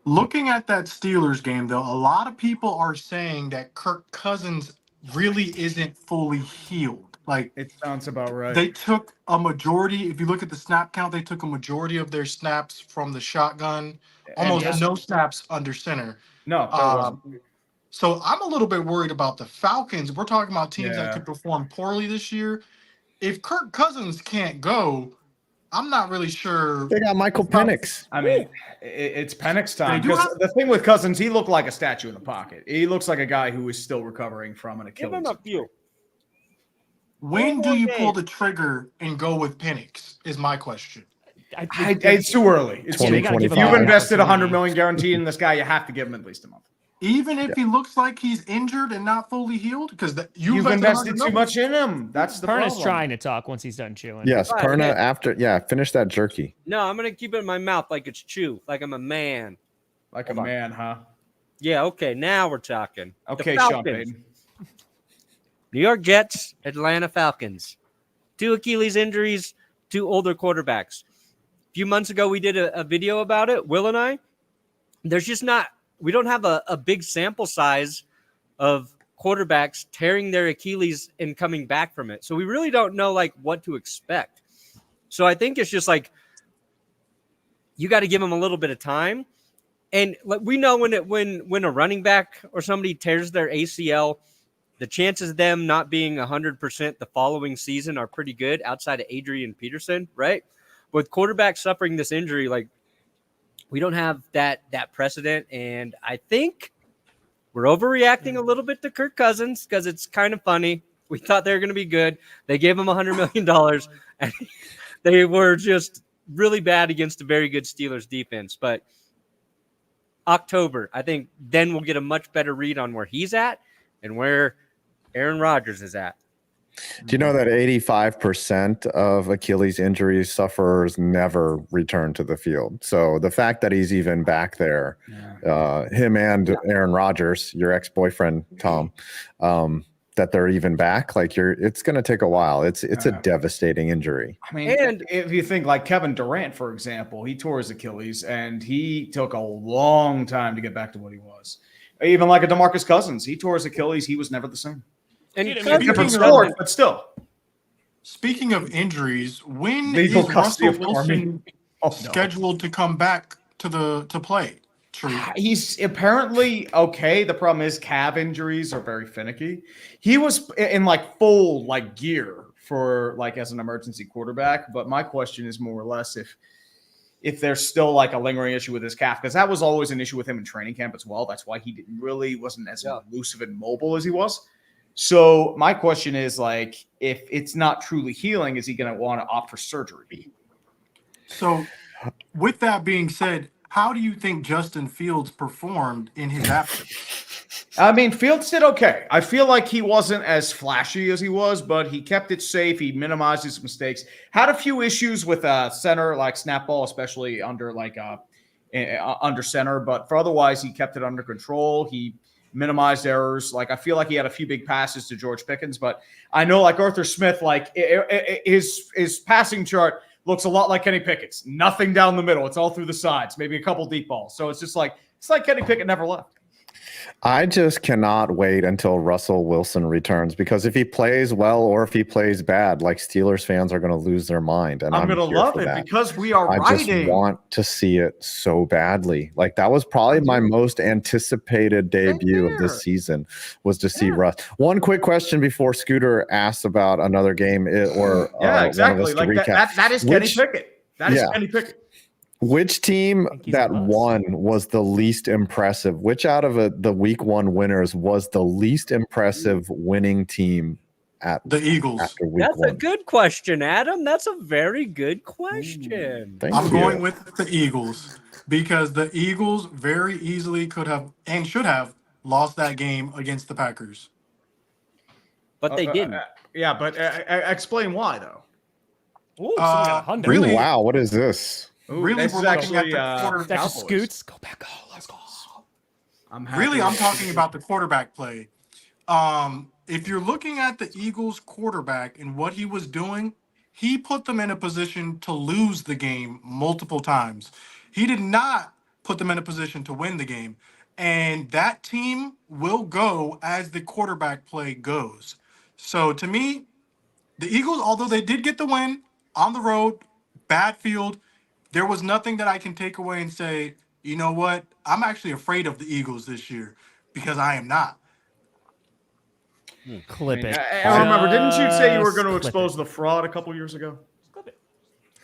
Looking at that Steelers game, though, a lot of people are saying that Kirk Cousins really isn't fully healed. Like It sounds about right. they took a majority. If you look at the snap count, they took a majority of their snaps from the shotgun. Almost yes. no snaps under center. No, there wasn't. So I'm a little bit worried about the Falcons. We're talking about teams Yeah. that could perform poorly this year. If Kirk Cousins can't go, I'm not really sure. They got Michael Penix. I mean, it's Penix time. They do Because have- the thing with Cousins, he looked like a statue in the pocket. He looks like a guy who is still recovering from an Give Achilles. him a few. When do you more pull game. the trigger and go with Penix? Is my question. It's too early. It's Yeah, they gotta give him If you've an invested opportunity. $100 million guarantee in this guy, you have to give him at least a month. Even if he looks like he's injured and not fully healed, because You've invested too much in him. That's the Perna's problem. trying to talk once he's done chewing. Yes, Right, Perna okay. finish that jerky. No, I'm gonna keep it in my mouth like it's chew, like I'm a man. Like Hold a on. man, huh? Yeah, okay, now we're talking. The Okay, Sean Falcons. Payton. New York Jets, Atlanta Falcons. 2 Achilles injuries, 2 older quarterbacks. A few months ago, we did a video about it, Will and I. We don't have a big sample size of quarterbacks tearing their Achilles and coming back from it. So we really don't know like what to expect. So I think it's just like, you got to give them a little bit of time. And like we know when a running back or somebody tears their ACL, the chances of them not being 100% the following season are pretty good outside of Adrian Peterson, right? With quarterbacks suffering this injury, like we don't have that precedent. And I think we're overreacting a little bit to Kirk Cousins because it's kind of funny. We thought they were going to be good. They gave him $100 million, and they were just really bad against a very good Steelers defense. But October, I think then we'll get a much better read on where he's at and where Aaron Rodgers is at. Do you know that 85% of Achilles injuries sufferers never return to the field? So the fact that he's even back there, him and Aaron Rodgers, your ex-boyfriend, Tom, that they're even back, like it's going to take a while. It's a devastating injury. I mean, and if you think like Kevin Durant, for example, he tore his Achilles and he took a long time to get back to what he was. Even like a DeMarcus Cousins, he tore his Achilles. He was never the same. And Dude, I mean, Cousins Different doesn't- sport, but still. Speaking of injuries, when Lethal is custody Russell of Army. Wilson Oh, no. scheduled to come back to play? True. He's apparently okay. The problem is calf injuries are very finicky. He was in like full like gear for like as an emergency quarterback. But my question is more or less if there's still like a lingering issue with his calf, because that was always an issue with him in training camp as well. That's why he wasn't as elusive and mobile as he was. So my question is, like, if it's not truly healing, is he going to want to opt for surgery? So with that being said, how do you think Justin Fields performed in his absence? I mean, Fields did okay. I feel like he wasn't as flashy as he was, but he kept it safe. He minimized his mistakes. Had a few issues with center, like snap ball, especially under under center. But for otherwise, he kept it under control. He minimized errors. Like, I feel like he had a few big passes to George Pickens, but I know, like Arthur Smith, like his passing chart looks a lot like Kenny Pickett's. Nothing down the middle. It's all through the sides, maybe a couple deep balls. So it's like Kenny Pickett never left. I just cannot wait until Russell Wilson returns, because if he plays well or if he plays bad, like, Steelers fans are going to lose their mind. And I'm going to love it because we are I riding. just want to see it so badly. Like, that was probably my most anticipated debut of this season, was to see Russ. One quick question before Scooter asks about another game exactly. Like that is Kenny Pickett. That is Kenny Pickett. Which team that won was the least impressive? Which out of the week 1 winners was the least impressive winning team at the Eagles? After week That's 1? a good question, Adam. That's a very good question. I'm going with the Eagles, because the Eagles very easily could have and should have lost that game against the Packers. But they didn't. But explain why, though. Ooh, really? Wow, what is this? Ooh, really, this we're is looking actually at the quarter. That's Cowboys. Scoots. Go back. Oh, let's go. I'm talking about the quarterback play. If you're looking at the Eagles quarterback and what he was doing, he put them in a position to lose the game multiple times. He did not put them in a position to win the game. And that team will go as the quarterback play goes. So to me, the Eagles, although they did get the win on the road, bad field, there was nothing that I can take away and say, you know what, I'm actually afraid of the Eagles this year, because I am not. Clip it. I remember, didn't you say you were going to Clip expose the fraud a couple years ago?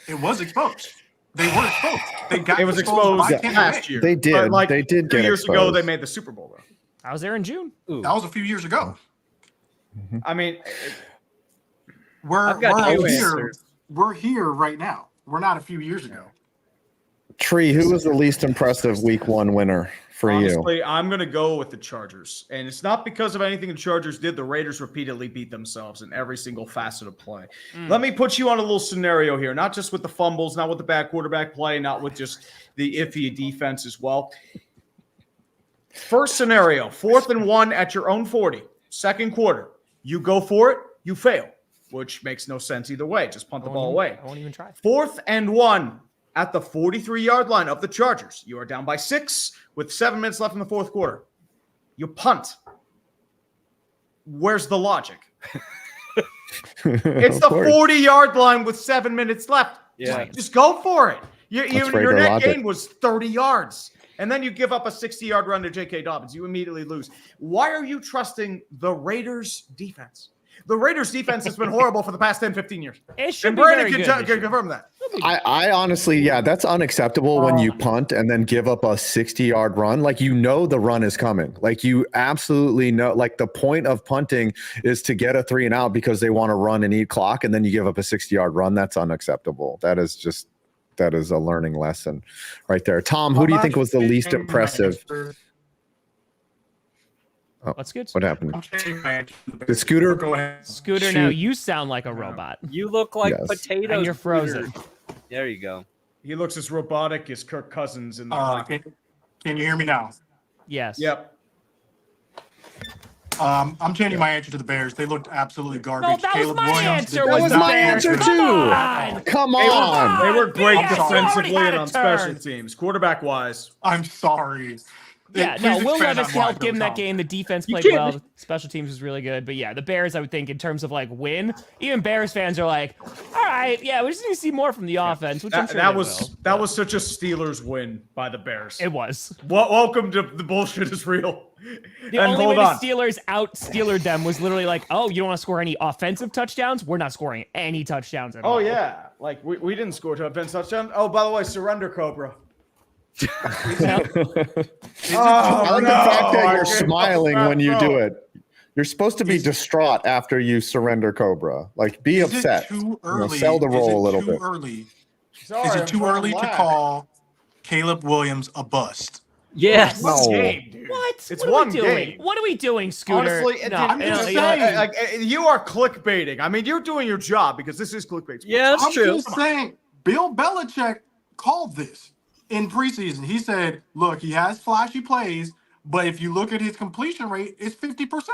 It was exposed. They were exposed. It was exposed by Tampa last Bay. year. They did. But like They did 2 get years ago, exposed. they made the Super Bowl, though. I was there in June. That was a few years ago. I mean, I've got two here. answers. We're here right now. We're not a few years ago. Tree, who was the least impressive week 1 winner for you? honestly, I'm going to go with the Chargers. And it's not because of anything the Chargers did. The Raiders repeatedly beat themselves in every single facet of play. Let me put you on a little scenario here, not just with the fumbles, not with the bad quarterback play, not with just the iffy defense as well. First scenario, 4th and 1 at your own 40, second quarter. You go for it, you fail, which makes no sense either way. Just punt the ball away. I won't even try. 4th and 1 at the 43-yard line of the Chargers. You are down by 6 with 7 minutes left in the 4th quarter. You punt. Where's the logic? It's the 40-yard line with 7 minutes left. Yeah. Just go for it. Your regular net logic. gain was 30 yards. And then you give up a 60-yard run to J.K. Dobbins. You immediately lose. Why are you trusting the Raiders' defense? The Raiders' defense has been horrible for the past 10, 15 years. It should And be Brandon very can good this year. confirm that. I honestly, that's unacceptable when you punt and then give up a 60-yard run. Like, you know the run is coming. Like, you absolutely know. Like, the point of punting is to get a 3 and out because they want to run and eat clock, and then you give up a 60-yard run. That's unacceptable. That is a learning lesson right there. Tom, who do you think was the least impressive? Oh, That's good. what happened? I'm changing my answer. The Scooter? Go ahead. Scooter, Shoot. now you sound like a robot. You look like Yes. potatoes. And you're frozen. There you go. He looks as robotic as Kirk Cousins in the Can you hear me now? Yes. Yep. I'm changing my answer to the Bears. They looked absolutely garbage. No, that was Caleb my Williams answer. did That was not my answer. answer Come too. on. Come on. They were great Yes, already defensively had and a on turn. special teams. Quarterback-wise, I'm sorry. Yeah, Please no, Will expand Levis on why helped give him Bill that game. The defense You played can't- well. Special teams was really good. But yeah, the Bears, I would think, in terms of like win, even Bears fans are like, all right, yeah, we just need to see more from the offense, which I'm sure that they was will. that was such a Steelers win by the Bears. It was. Welcome to the bullshit is real. The only way the Steelers out-Steelered them was literally like, oh, you don't want to score any offensive touchdowns? We're not scoring any touchdowns at all. Oh yeah, like we didn't score to offense touchdown. Oh, by the way, surrender Cobra. I like the fact that you're smiling when you do it. You're supposed to be distraught after you surrender Cobra. Like, be Is upset. it too early? Sell the role a little Is it bit. too early? Sorry, Is I'm it too trying early to laugh. call Caleb Williams a bust? Yes. No. One game, dude. What? It's what are one we doing? game. What are we doing, Scooter? Honestly, no, I'm just you know what? saying. like you are clickbaiting. I mean, you're doing your job because this is clickbait. Sports. Yeah, that's I'm true. just saying, Bill Belichick called this in preseason. He said, look, he has flashy plays, but if you look at his completion rate, it's 50%.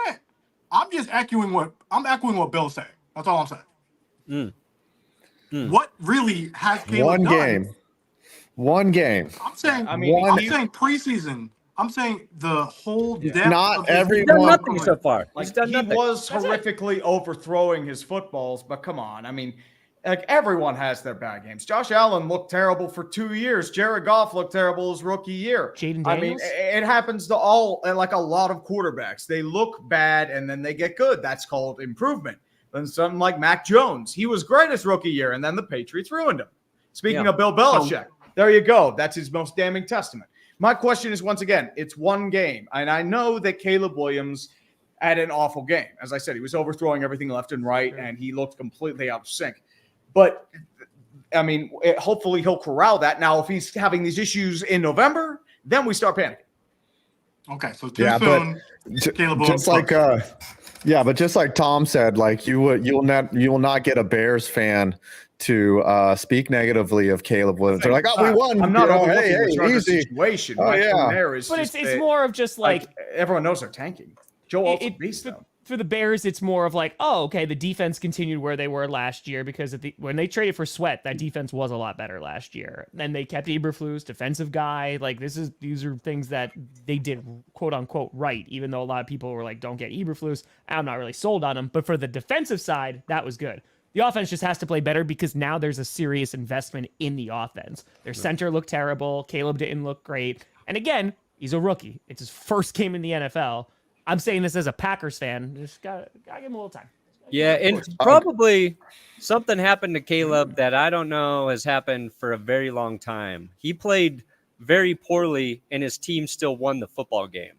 I'm just echoing what Bill's saying. That's all I'm saying. What really has Caleb done? One game. I'm saying, I mean, I'm saying preseason. I'm saying the whole depth. Not of his everyone- He's done football nothing play. so far. Like, He's done he nothing. was horrifically overthrowing his footballs, but come on. I mean, like everyone has their bad games. Josh Allen looked terrible for 2 years. Jared Goff looked terrible his rookie year. Jaden I mean, Daniels? it happens to like a lot of quarterbacks. They look bad and then they get good. That's called improvement. Then something like Mac Jones. He was great his rookie year, and then the Patriots ruined him. Speaking of Bill Belichick, there you go. That's his most damning testament. My question is, once again, it's one game. And I know that Caleb Williams had an awful game. As I said, he was overthrowing everything left and right, and he looked completely out of sync. But, I mean, hopefully he'll corral that. Now, if he's having these issues in November, then we start panicking. Okay, so too Yeah, soon. but Caleb just Williams like but just like Tom said, like you will not get a Bears fan to speak negatively of Caleb Williams. They're like, oh, we won. I'm not you know, overlooking the Chargers easy. situation. Oh, My yeah. point there is But just it's that, more of just like everyone knows they're tanking. Joe Alt's a beast, though. for the Bears, it's more of like, oh, okay, the defense continued where they were last year because when they traded for Sweat, that defense was a lot better last year. Then they kept Eberflus, defensive guy. Like these are things that they did quote unquote right, even though a lot of people were like, don't get Eberflus. I'm not really sold on him. But for the defensive side, that was good. The offense just has to play better because now there's a serious investment in the offense. Their center looked terrible. Caleb didn't look great. And again, he's a rookie. It's his first game in the NFL. I'm saying this as a Packers fan. Just gotta give him a little time. Yeah, and probably something happened to Caleb that I don't know has happened for a very long time. He played very poorly, and his team still won the football game.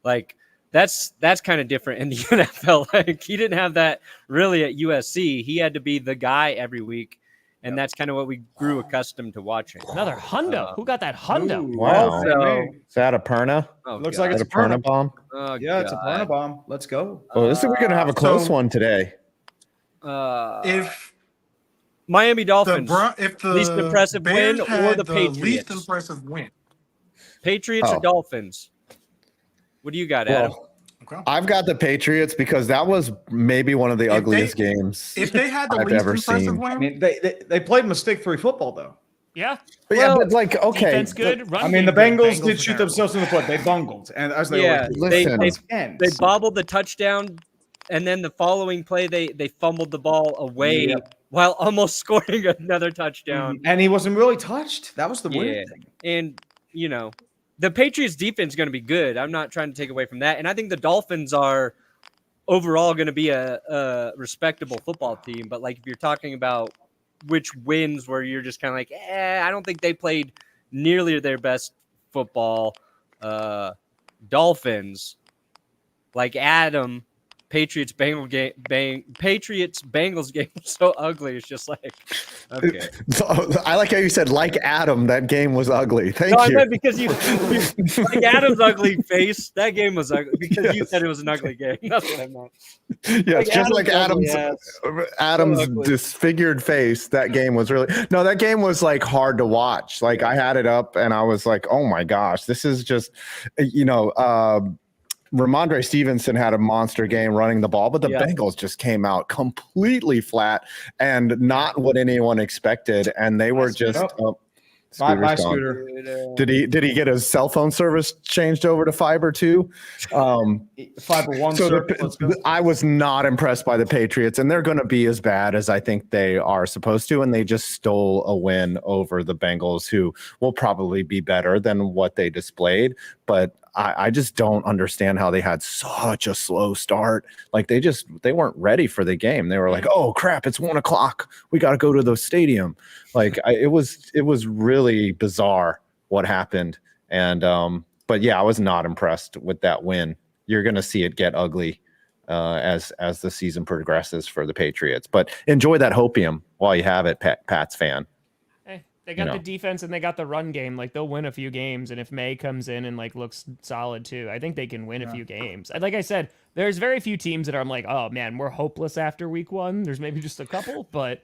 Like that's kind of different in the NFL. Like he didn't have that really at USC. He had to be the guy every week, and that's kind of what we grew accustomed to watching. Another hundo. Who got that hundo? Wow. So, Is that a Perna? looks God. like Is it's that a Perna Perna. bomb? Oh, Yeah, it's a God. Perna bomb. Let's go. Oh, this is we're gonna have a close one today. If Miami Dolphins, if the least impressive Bears win or had the least Patriots? impressive win. Patriots or Oh. Dolphins? What do you got, Adam? Well, Okay. I've got the Patriots because that was maybe one of the ugliest games If they had the I've least ever impressive seen. win, I mean, they played mistake-free football, though. Yeah. But Well, but like, okay, Defense good. Run I mean, game the good. Bengals were did shoot terrible. themselves in the foot. They bungled, and as they Yeah, always do. listen. they bobbled the touchdown, and then the following play they fumbled the ball away Yep. while almost scoring another touchdown. And he wasn't really touched. That was the Yeah, weird thing. and the Patriots defense is going to be good. I'm not trying to take away from that, and I think the Dolphins are overall going to be a respectable football team. But like if you're talking about which wins where you're just kind of like, I don't think they played nearly their best football. Dolphins, like Adam, Patriots Bengals game was so ugly. It's just like, okay. So, I like how you said, like Adam, that game was ugly. Thank No, I you. meant because you like Adam's ugly face. That game was ugly because you said it was an ugly game. That's what I meant. Yes, just like ugly Adam's So ugly. disfigured face. That game was really that game was like hard to watch. Like I had it up and I was like, oh my gosh, this is just Ramondre Stevenson had a monster game running the ball, but the Bengals just came out completely flat and not what anyone expected. And they were just Bye, gone. Scooter. Did he get his cell phone service changed over to fiber too? Fiber one. So Sir. Let's go. I was not impressed by the Patriots, and they're going to be as bad as I think they are supposed to. And they just stole a win over the Bengals, who will probably be better than what they displayed. But I just don't understand how they had such a slow start. Like they weren't ready for the game. They were like, "Oh crap, it's 1 o'clock. We got to go to the stadium." Like it was really bizarre what happened. And but yeah, I was not impressed with that win. You're going to see it get ugly as the season progresses for the Patriots. But enjoy that hopium while you have it, Pats fan. Hey, they got the defense and they got the run game. Like they'll win a few games, and if May comes in and like looks solid too, I think they can win a few games. And like I said, there's very few teams that are I'm like, oh man, we're hopeless after week 1. There's maybe just a couple, but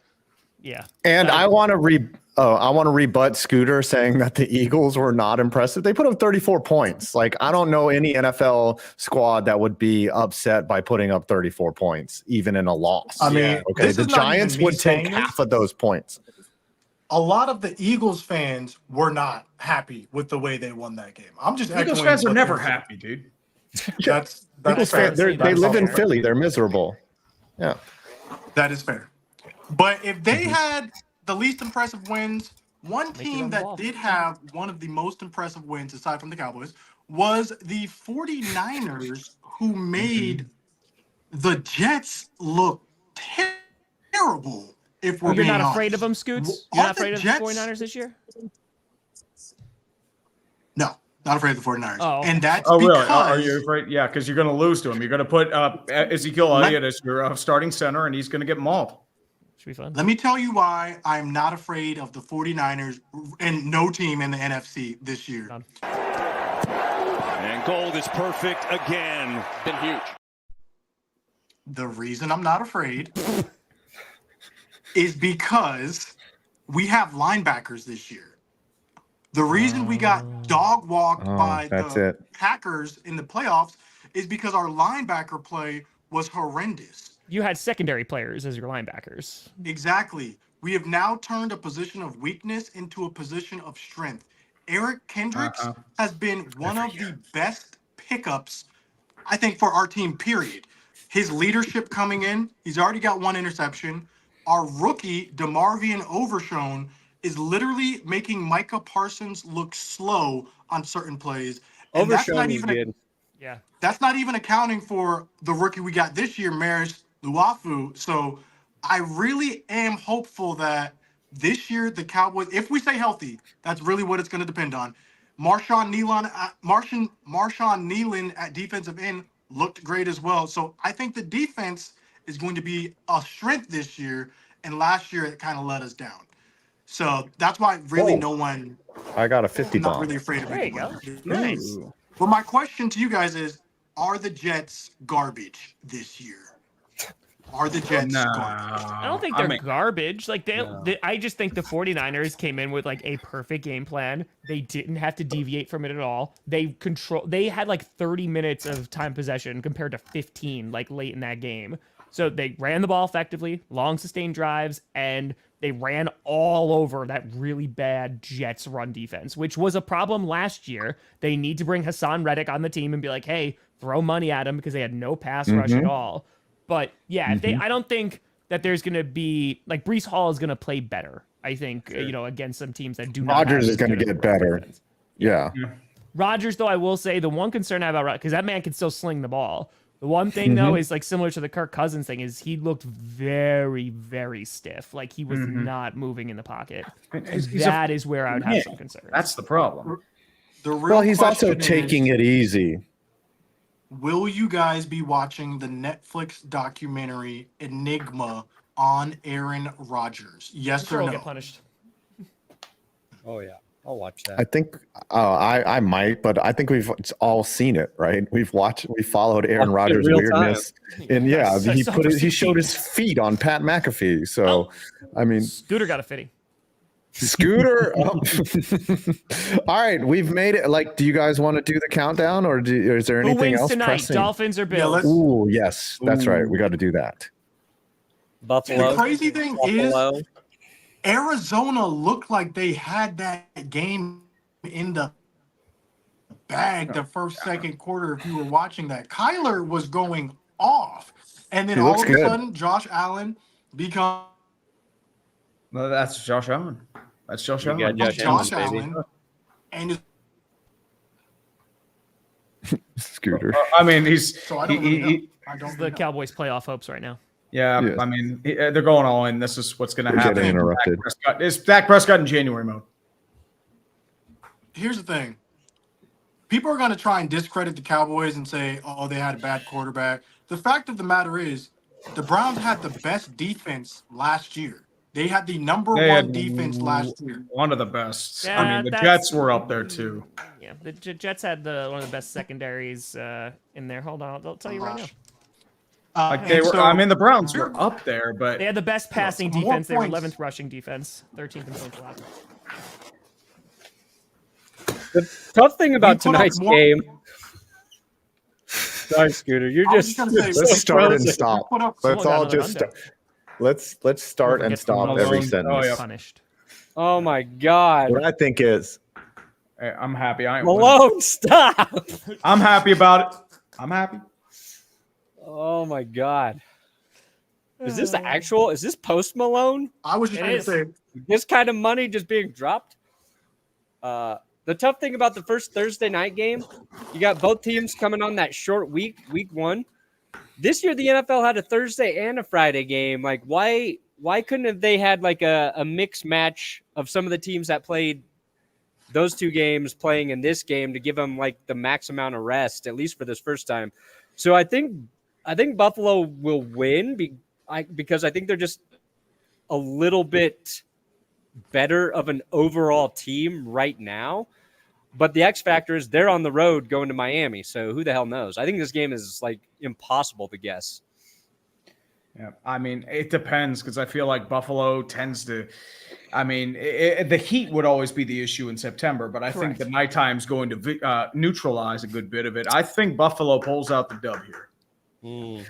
yeah. And I want to rebut Scooter saying that the Eagles were not impressive. They put up 34 points. Like I don't know any NFL squad that would be upset by putting up 34 points, even in a loss. I mean, okay, the Giants would take half of those points. A lot of the Eagles fans were not happy with the way they won that game. I'm just Eagles fans are never happy, dude. That's Eagles fair. fans, they live in Philly. They're miserable. Yeah. That is fair. But if they had the least impressive wins, one team that did have one of the most impressive wins, aside from the Cowboys, was the 49ers, who made the Jets look terrible. If we're You're being not honest. afraid of them, Scoots? You're not afraid of the 49ers this year? No, not afraid of the 49ers. Oh. And that's Oh, really? because Are you afraid? Yeah, because you're going to lose to him. You're going to put Ezekiel Elliott as your starting center, and he's going to get mauled. Should be fun. Let me tell you why I'm not afraid of the 49ers and no team in the NFC this year. And Gold is perfect again. Been huge. The reason I'm not afraid is because we have linebackers this year. The reason we got dog walked by the Packers in the playoffs is because our linebacker play was horrendous. You had secondary players as your linebackers. Exactly. We have now turned a position of weakness into a position of strength. Eric Kendricks has been one of the best pickups, I think, for our team, period. His leadership coming in, he's already got 1 interception. Our rookie, DeMarvion Overshown, is literally making Micah Parsons look slow on certain plays. And that's not even that's not even accounting for the rookie we got this year, Maris Luafu. So I really am hopeful that this year the Cowboys, if we stay healthy, that's really what it's going to depend on. Marshawn Nealon at defensive end looked great as well. So I think the defense is going to be a strength this year, and last year it kind of let us down. So that's why really no one. I got a 50 bomb. Not really afraid of it. There you go. Nice. But my question to you guys is: are the Jets garbage this year? Are the Jets garbage? I don't think they're garbage. Like I just think the 49ers came in with like a perfect game plan. They didn't have to deviate from it at all. They had like 30 minutes of time possession compared to 15 like late in that game. So they ran the ball effectively, long sustained drives, and they ran all over that really bad Jets run defense, which was a problem last year. They need to bring Hassan Reddick on the team and be like, hey, throw money at him, because they had no pass rush at all. But yeah, I don't think that there's going to be like Breece Hall is going to play better. I think, against some teams that do not. Rodgers is going to get better. Yeah. Rodgers, though, I will say the one concern I have about Rodgers, because that man can still sling the ball. The one thing, though, is like similar to the Kirk Cousins thing, is he looked very, very stiff. Like he was not moving in the pocket. That is where I would have some concerns. That's the problem. Well, he's also taking it easy. Will you guys be watching the Netflix documentary Enigma on Aaron Rodgers? Yes or no? Get punished. Oh yeah, I'll watch that. I think I might, but I think we've all seen it, right? We followed Aaron Rodgers' weirdness, and he showed his feet on Pat McAfee. So, I mean, Scooter got a fitting. Scooter. All right, we've made it. Like, do you guys want to do the countdown, or is there anything Who wins else tonight? pressing? Dolphins or Bills? Ooh, yes, that's right. We got to do that. Buffalo. The crazy thing Buffalo. is, Arizona looked like they had that game in the bag the first, second quarter. If you were watching that, Kyler was going off. And then He all looks of a good. sudden, Josh Allen becomes No, that's Josh Allen. That's Josh You got Allen. Josh Allen, baby. and is Scooter. I mean, he's so I don't really know. I This don't is really the know. Cowboys playoff hopes right now. yeah. Yes. I mean, they're going all in. This is what's going to They're happen. getting interrupted. It's Dak Prescott in January mode. Here's the thing. People are going to try and discredit the Cowboys and say, oh, they had a bad quarterback. The fact of the matter is, the Browns had the best defense last year. They had the number They one had defense last year. One of the best. Yeah, I mean, the that's- Jets were up there too. Yeah, the Jets had one of the best secondaries in there. Hold on, I'll tell you right now. Like they And were. so- I mean, the Browns were up there, but They had the best passing more defense. They were points. 11th rushing defense, 13th in points allowed. The tough thing about put up tonight's more- game. Sorry, Scooter. You're I was just just gonna say, Let's start and frozen. stop. Put up- Let's Someone got all another just under. let's start and Gets stop Malone. every Oh, sentence. yeah. Punished. Oh my God. What I think is hey, I'm happy. I ain't winning. Malone, stop. I'm happy about it. I'm happy. Oh my God. Is this actual? Is this post Malone? I was just It going to is. say, This kind of money just being dropped? The tough thing about the first Thursday night game, you got both teams coming on that short week 1. This year, the NFL had a Thursday and a Friday game. Like, why couldn't have they had like a mixed match of some of the teams that played those two games playing in this game to give them like the max amount of rest, at least for this first time? So I think Buffalo will win because I think they're just a little bit better of an overall team right now. But the X factor is they're on the road going to Miami. So who the hell knows? I think this game is like impossible to guess. Yeah, I mean, it depends because I feel like Buffalo tends to. I mean, the heat would always be the issue in September, but I think the nighttime's going to neutralize a good bit of it. I think Buffalo pulls out the dub here.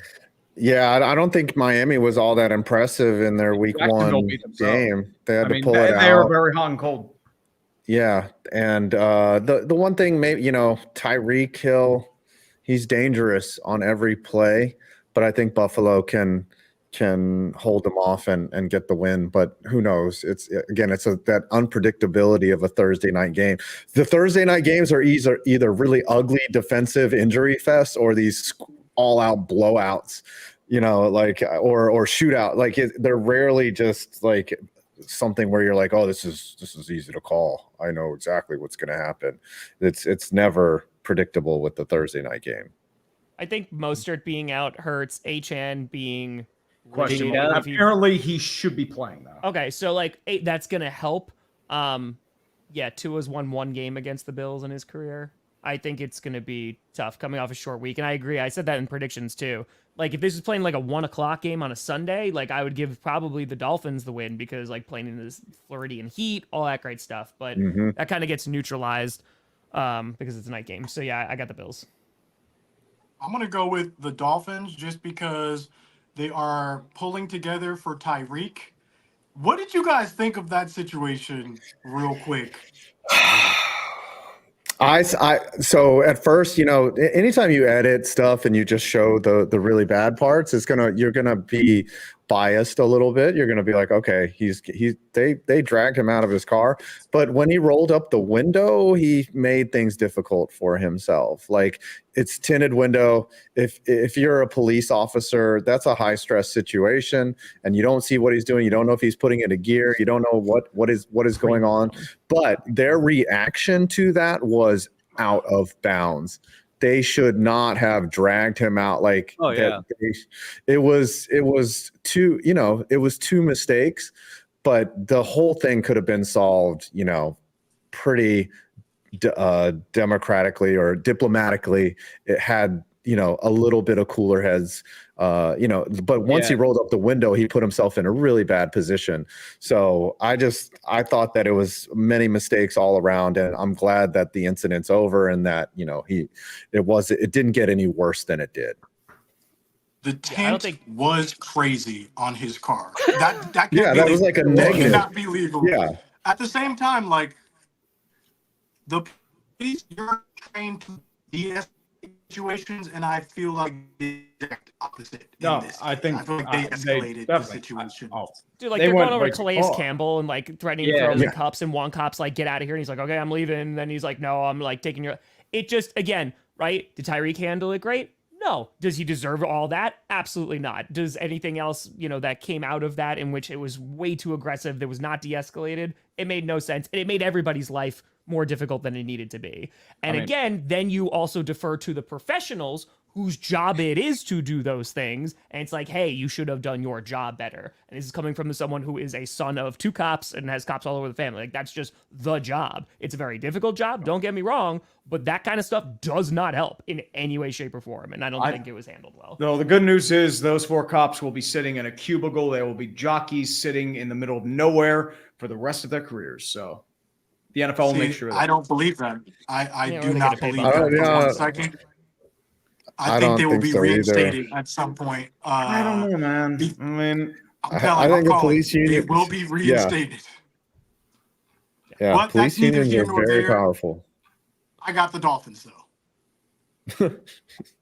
Yeah, I don't think Miami was all that impressive in their week Jacksonville 1 beat themselves. game. They had I mean, to pull it they were out. very hot and cold. Yeah, and the one thing, maybe Tyreek Hill, he's dangerous on every play, but I think Buffalo can hold them off and get the win. But who knows? It's that unpredictability of a Thursday night game. The Thursday night games are either really ugly defensive injury fests or these all out blowouts, or shootout. Like they're rarely just like something where you're like, oh, this is easy to call. I know exactly what's going to happen. It's never predictable with the Thursday night game. I think Mostert being out hurts. Achan being Question. Yeah. Apparently, he should be playing though. okay. So like that's gonna help. Yeah, Tua's won one game against the Bills in his career. I think it's gonna be tough coming off a short week, and I agree. I said that in predictions too. Like if this was playing like a 1:00 game on a Sunday, like I would give probably the Dolphins the win because like playing in this Floridian heat, all that great stuff. But that kind of gets neutralized because it's a night game. So yeah, I got the Bills. I'm going to go with the Dolphins just because they are pulling together for Tyreek. What did you guys think of that situation real quick? So at first, anytime you edit stuff and you just show the really bad parts, you're gonna be biased a little bit. You're gonna be like, okay, they dragged him out of his car, but when he rolled up the window, he made things difficult for himself. Like it's tinted window. If you're a police officer, that's a high stress situation, and you don't see what he's doing. You don't know if he's putting it in gear. You don't know what is going on. But their reaction to that was out of bounds. They should not have dragged him out like that. It was two mistakes, but the whole thing could have been solved, pretty democratically or diplomatically. It had a little bit of cooler heads, but once he rolled up the window, he put himself in a really bad position. So I thought that it was many mistakes all around, and I'm glad that the incident's over and that, it didn't get any worse than it did. The tint think- was crazy on his car. That can't Yeah, be that was legal. like a That negative. cannot be legal. Yeah. At the same time, like the police, you're trained to de-escalate situations, and I feel like the exact opposite. No, in this I case. think I feel like they they escalated the definitely- situation. Dude, like They they're went going over way to too Calais far. Campbell and like threatening to Yeah. throw him in Yeah. cups, and one cop's like, "Get out of here!" And he's like, "Okay, I'm leaving." And then he's like, "No, I'm like taking your." It just again, right? Did Tyreek handle it great? No. Does he deserve all that? Absolutely not. Does anything else, that came out of that in which it was way too aggressive, that was not de-escalated? It made no sense, and it made everybody's life more difficult than it needed to be. And again, then you also defer to the professionals whose job it is to do those things. And it's like, hey, you should have done your job better. And this is coming from someone who is a son of 2 cops and has cops all over the family. Like, that's just the job. It's a very difficult job, don't get me wrong, but that kind of stuff does not help in any way, shape, or form. And I don't think it was handled well. No, the good news is those 4 cops will be sitting in a cubicle. They will be jockeys sitting in the middle of nowhere for the rest of their careers. So the NFL will make sure. I don't believe that. I Yeah, do we're not gonna pay believe by that the for hour. 1 second. I I think don't they will think be so either. reinstated at some point. I don't know, man. I mean, I think the police They union will be reinstated. Yeah, But police that's neither unions here are nor very there. powerful. I got the Dolphins though.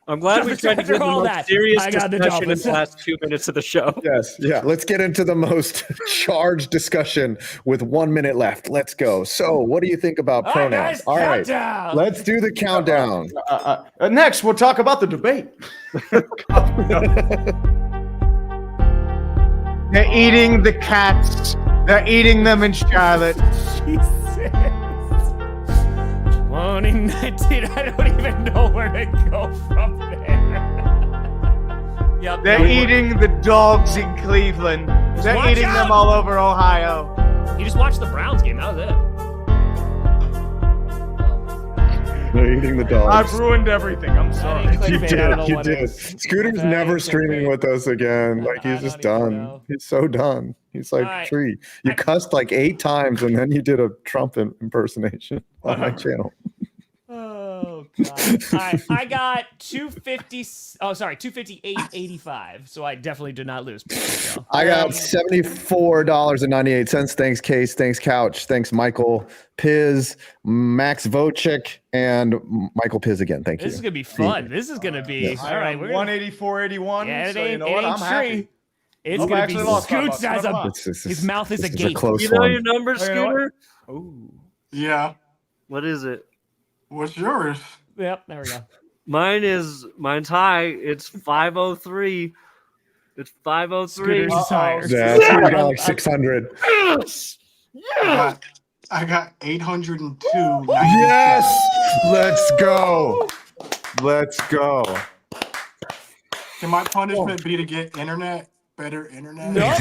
I'm glad we tried to After get the all most that, serious I got the discussion in Dolphins. the last 2 minutes of the show. Yes. Yeah. Let's get into the most charged discussion with 1 minute left. Let's go. So, what do you think about All right, pronouns? guys, All right. countdown. Let's do the countdown. next we'll talk about the debate. They're eating the cats. They're eating them in Charlotte. Jesus. 2019, I don't even know where to go from there. Yep, They're eating the dogs in Cleveland. They're Watch eating out! them all over Ohio. You just watched the Browns game, that was it. They're eating the I've dogs. ruined everything. I'm sorry. That ain't You clickbait, I don't know did. You what it did. is. Scooter's That never ain't streaming clickbait. with us again. Like, I he's just don't even done. know. He's so done. He's like All right. tree. You cussed like 8 times and then you did a Trump impersonation on my channel. Oh god. All right, I got 258.85. So I definitely did not lose. So. I got $74.98. Thanks, Case. Thanks, Couch. Thanks, Michael Piz, Max Vocek, and Michael Piz again. Thank you. This is gonna be fun. This is gonna be Yes. all right. We're gonna, 184.81. yeah, it so ain't, you know it what? ain't I'm happy. tree. It's I've gonna be actually lost Scoots $5. as a. This His mouth is a this gate. close You know one. your number, Oh, you know what? Scooter? Ooh. Yeah. What is it? What's yours? Yep, there we go. Mine's high. It's 503. It's 503. Scooter's is higher. Yeah, Scooter got like 600. I got 802. Yes! Let's go. Let's go. Can my punishment be to get better internet? Nope.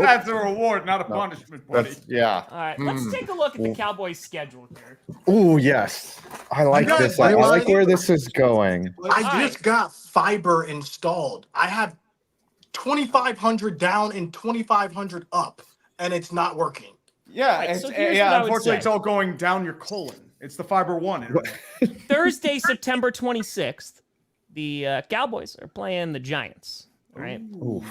That's a reward, not a punishment, buddy. Yeah. All right, let's take a look at the Cowboys' schedule here. Oh, yes. I like got this. it. I like where this is going. I just got fiber installed. I have 2,500 down and 2,500 up, and it's not working. Yeah, Right, it's, so here's what yeah. I would Unfortunately, say. it's all going down your colon. It's the fiber one. internet. Thursday, September 26th, the Cowboys are playing the Giants. All right.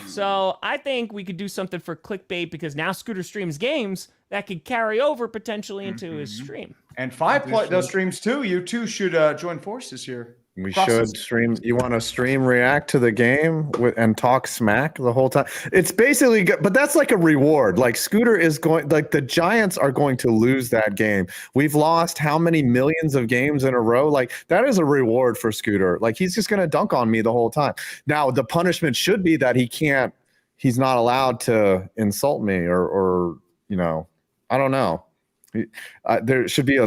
So I think we could do something for clickbait because now Scooter streams games that could carry over potentially into his stream. And 5 does streams too. You two should join forces here. We Process. should stream. You want to stream react to the game and talk smack the whole time? It's basically, but that's like a reward. Like Scooter is going, like the Giants are going to lose that game. We've lost how many millions of games in a row? Like that is a reward for Scooter. Like he's just going to dunk on me the whole time. Now the punishment should be that he's not allowed to insult me or I don't know. There should be no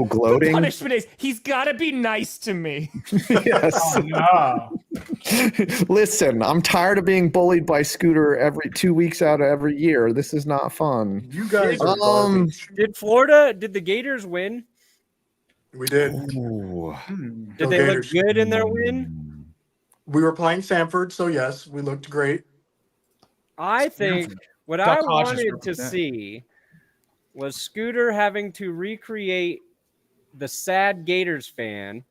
gloating. Punishment is he's got to be nice to me. Yes. No. Listen, I'm tired of being bullied by Scooter every 2 weeks out of every year. This is not fun. You guys are garbage. Did the Gators win? We did. Ooh. Did they look good in their win? We were playing Sanford, so yes, we looked great. I think what Got I cautious wanted for to that. see was Scooter having to recreate the sad Gators fan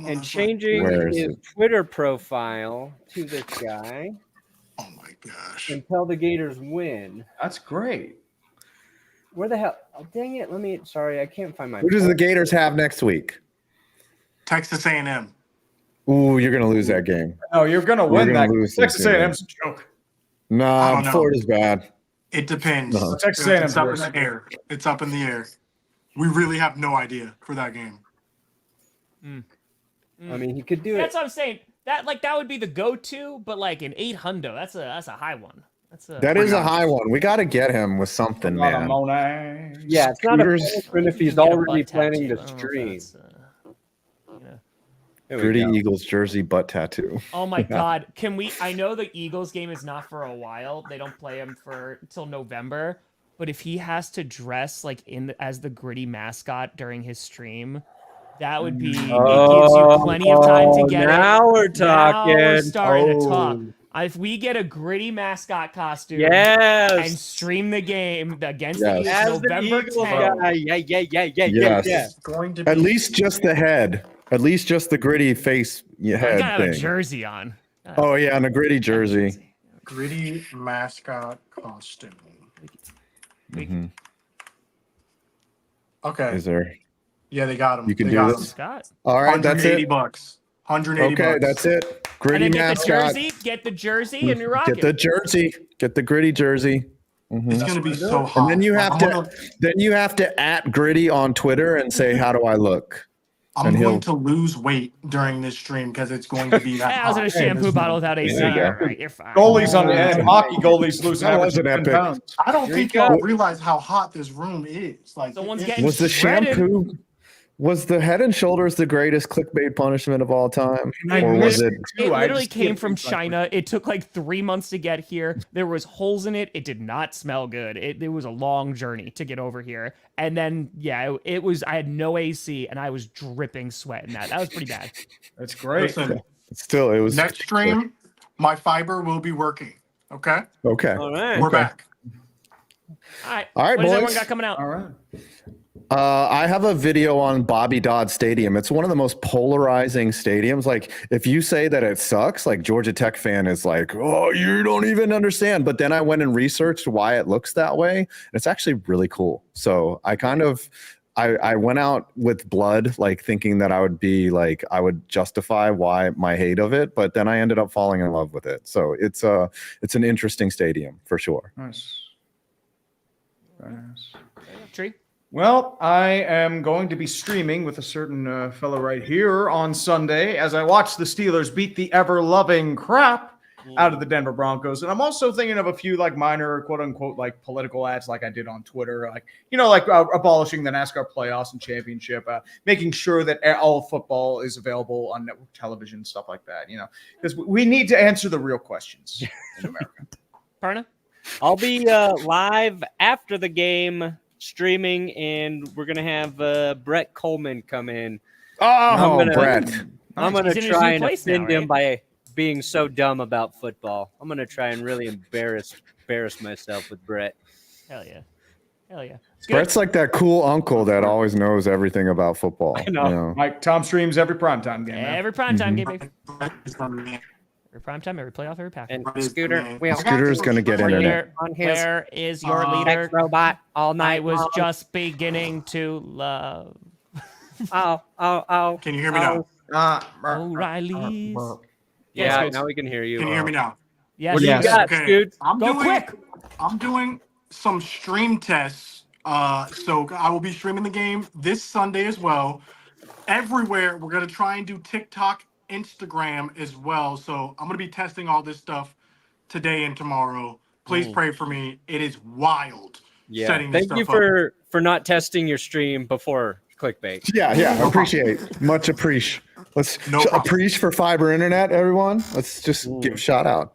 and changing Where is his Twitter profile to this guy Oh my gosh. until the Gators win. That's great. Where the hell? Oh, dang it. Sorry, I can't find my. Who does the Gators have next week? Texas A&M. Ooh, you're gonna lose that game. No, you're gonna win gonna that. lose Texas this game. A&M's a joke. I Nah, don't know. Florida's bad. It depends. No. Texas It's A&M's up in worse. the air. It's up in the air. We really have no idea for that game. I mean, he could do That's it. what I'm saying. That would be the go-to, but like an 800, that's a high one. That is a high one. We got to get him with something, Not a man. Monet. Yeah, it's not a Scooters- punishment if he's Get a already butt planning tattoo. to I don't know if stream. that's, There we Gritty go. Eagles jersey butt tattoo. Oh my God! Can we? I know the Eagles game is not for a while. They don't play him until November. But if he has to dress like as the Gritty mascot during his stream, that would be. It gives you plenty of time to get now it. we're talking. Now we're starting to Oh. talk. If we get a Gritty mascot costume and Yes. stream the game against Yes. the Eagles As the November Eagles 10th, guy. Yeah. Yes. Yeah. It's going to be At least just the head. At least just the gritty face I head gotta have a thing. jersey on. Oh yeah, and a gritty jersey. Gritty mascot costume. Mhm. Okay. Is there? Yeah, they got him. You can They do got this? him. Scott. All right, that's 180 it. bucks. 180 Okay, bucks. that's it. And Gritty then get the mascot. jersey, and you're rocking. Get the jersey. Get the gritty jersey. Mhm. It's gonna be so hot. And then you have I'm to gonna- then you have to at Gritty on Twitter and say, "How do I look?" I'm and going he'll- to lose weight during this stream because it's going to be that I was in a hot. shampoo bottle without AC. There you go. All right, you're fine. Goalies on hockey goalies lose an That average was of an 10 epic. pounds. I don't Here think you go. y'all realize how hot this room is. Like, Someone's it's- getting Was the shredded. shampoo? Was the Head and Shoulders the greatest clickbait punishment of all time, I or was it? It I literally just came can't from think like- China. It took like 3 months to get here. There was holes in it. It did not smell good. It was a long journey to get over here. And then it was. I had no AC and I was dripping sweat in that. That was pretty bad. That's great. Listen, Still, it was next stream, my fiber will be working. Okay? Okay. All right. We're back. All right. All right, What does everyone boys. got coming out? All right. I have a video on Bobby Dodd Stadium. It's one of the most polarizing stadiums. Like, if you say that it sucks, like Georgia Tech fan is like, "Oh, you don't even understand." But then I went and researched why it looks that way, and it's actually really cool. So I went out with blood, like thinking that I would justify why my hate of it, but then I ended up falling in love with it. So it's an interesting stadium for sure. Nice. Very nice. Tree. Well, I am going to be streaming with a certain fellow right here on Sunday as I watch the Steelers beat the ever-loving crap out of the Denver Broncos. And I'm also thinking of a few like minor quote-unquote like political ads like I did on Twitter, like, abolishing the NASCAR playoffs and championship, making sure that all football is available on network television, stuff like that, because we need to answer the real questions in America. Parna. I'll be live after the game streaming, and we're gonna have Brett Coleman come in. Oh, gonna- Brett. I'm gonna He's in his try new and place now, offend him right? by being so dumb about football. I'm gonna try and really embarrass myself with Brett. Hell yeah. It's good. Brett's like that cool uncle that always knows everything about football. I know. Mike, Tom streams every primetime game. man. Every primetime game, baby. Brett is the man. Every primetime, every playoff, every pack. And Brett is the Scooter, man. we'll Scooter's gonna get internet. Leader, on his where is your Uh, leader? robot all I night. was long. just beginning to love Oh. Can you hear me now? O'Reilly's. Yeah, Yes, now we can hear you. Can you hear me now? Yes, What do you Yes. got, Okay. Scoot? Go quick. I'm doing some stream tests. So I will be streaming the game this Sunday as well. Everywhere, we're gonna try and do TikTok, Instagram as well. So I'm gonna be testing all this stuff today and tomorrow. Please pray for me. It is wild. Yeah. Setting this Thank you stuff up. for not testing your stream before clickbait. Yeah, appreciate. Much appreciate. Let's No problem. appreciate for fiber internet, everyone. Let's just give a shout out.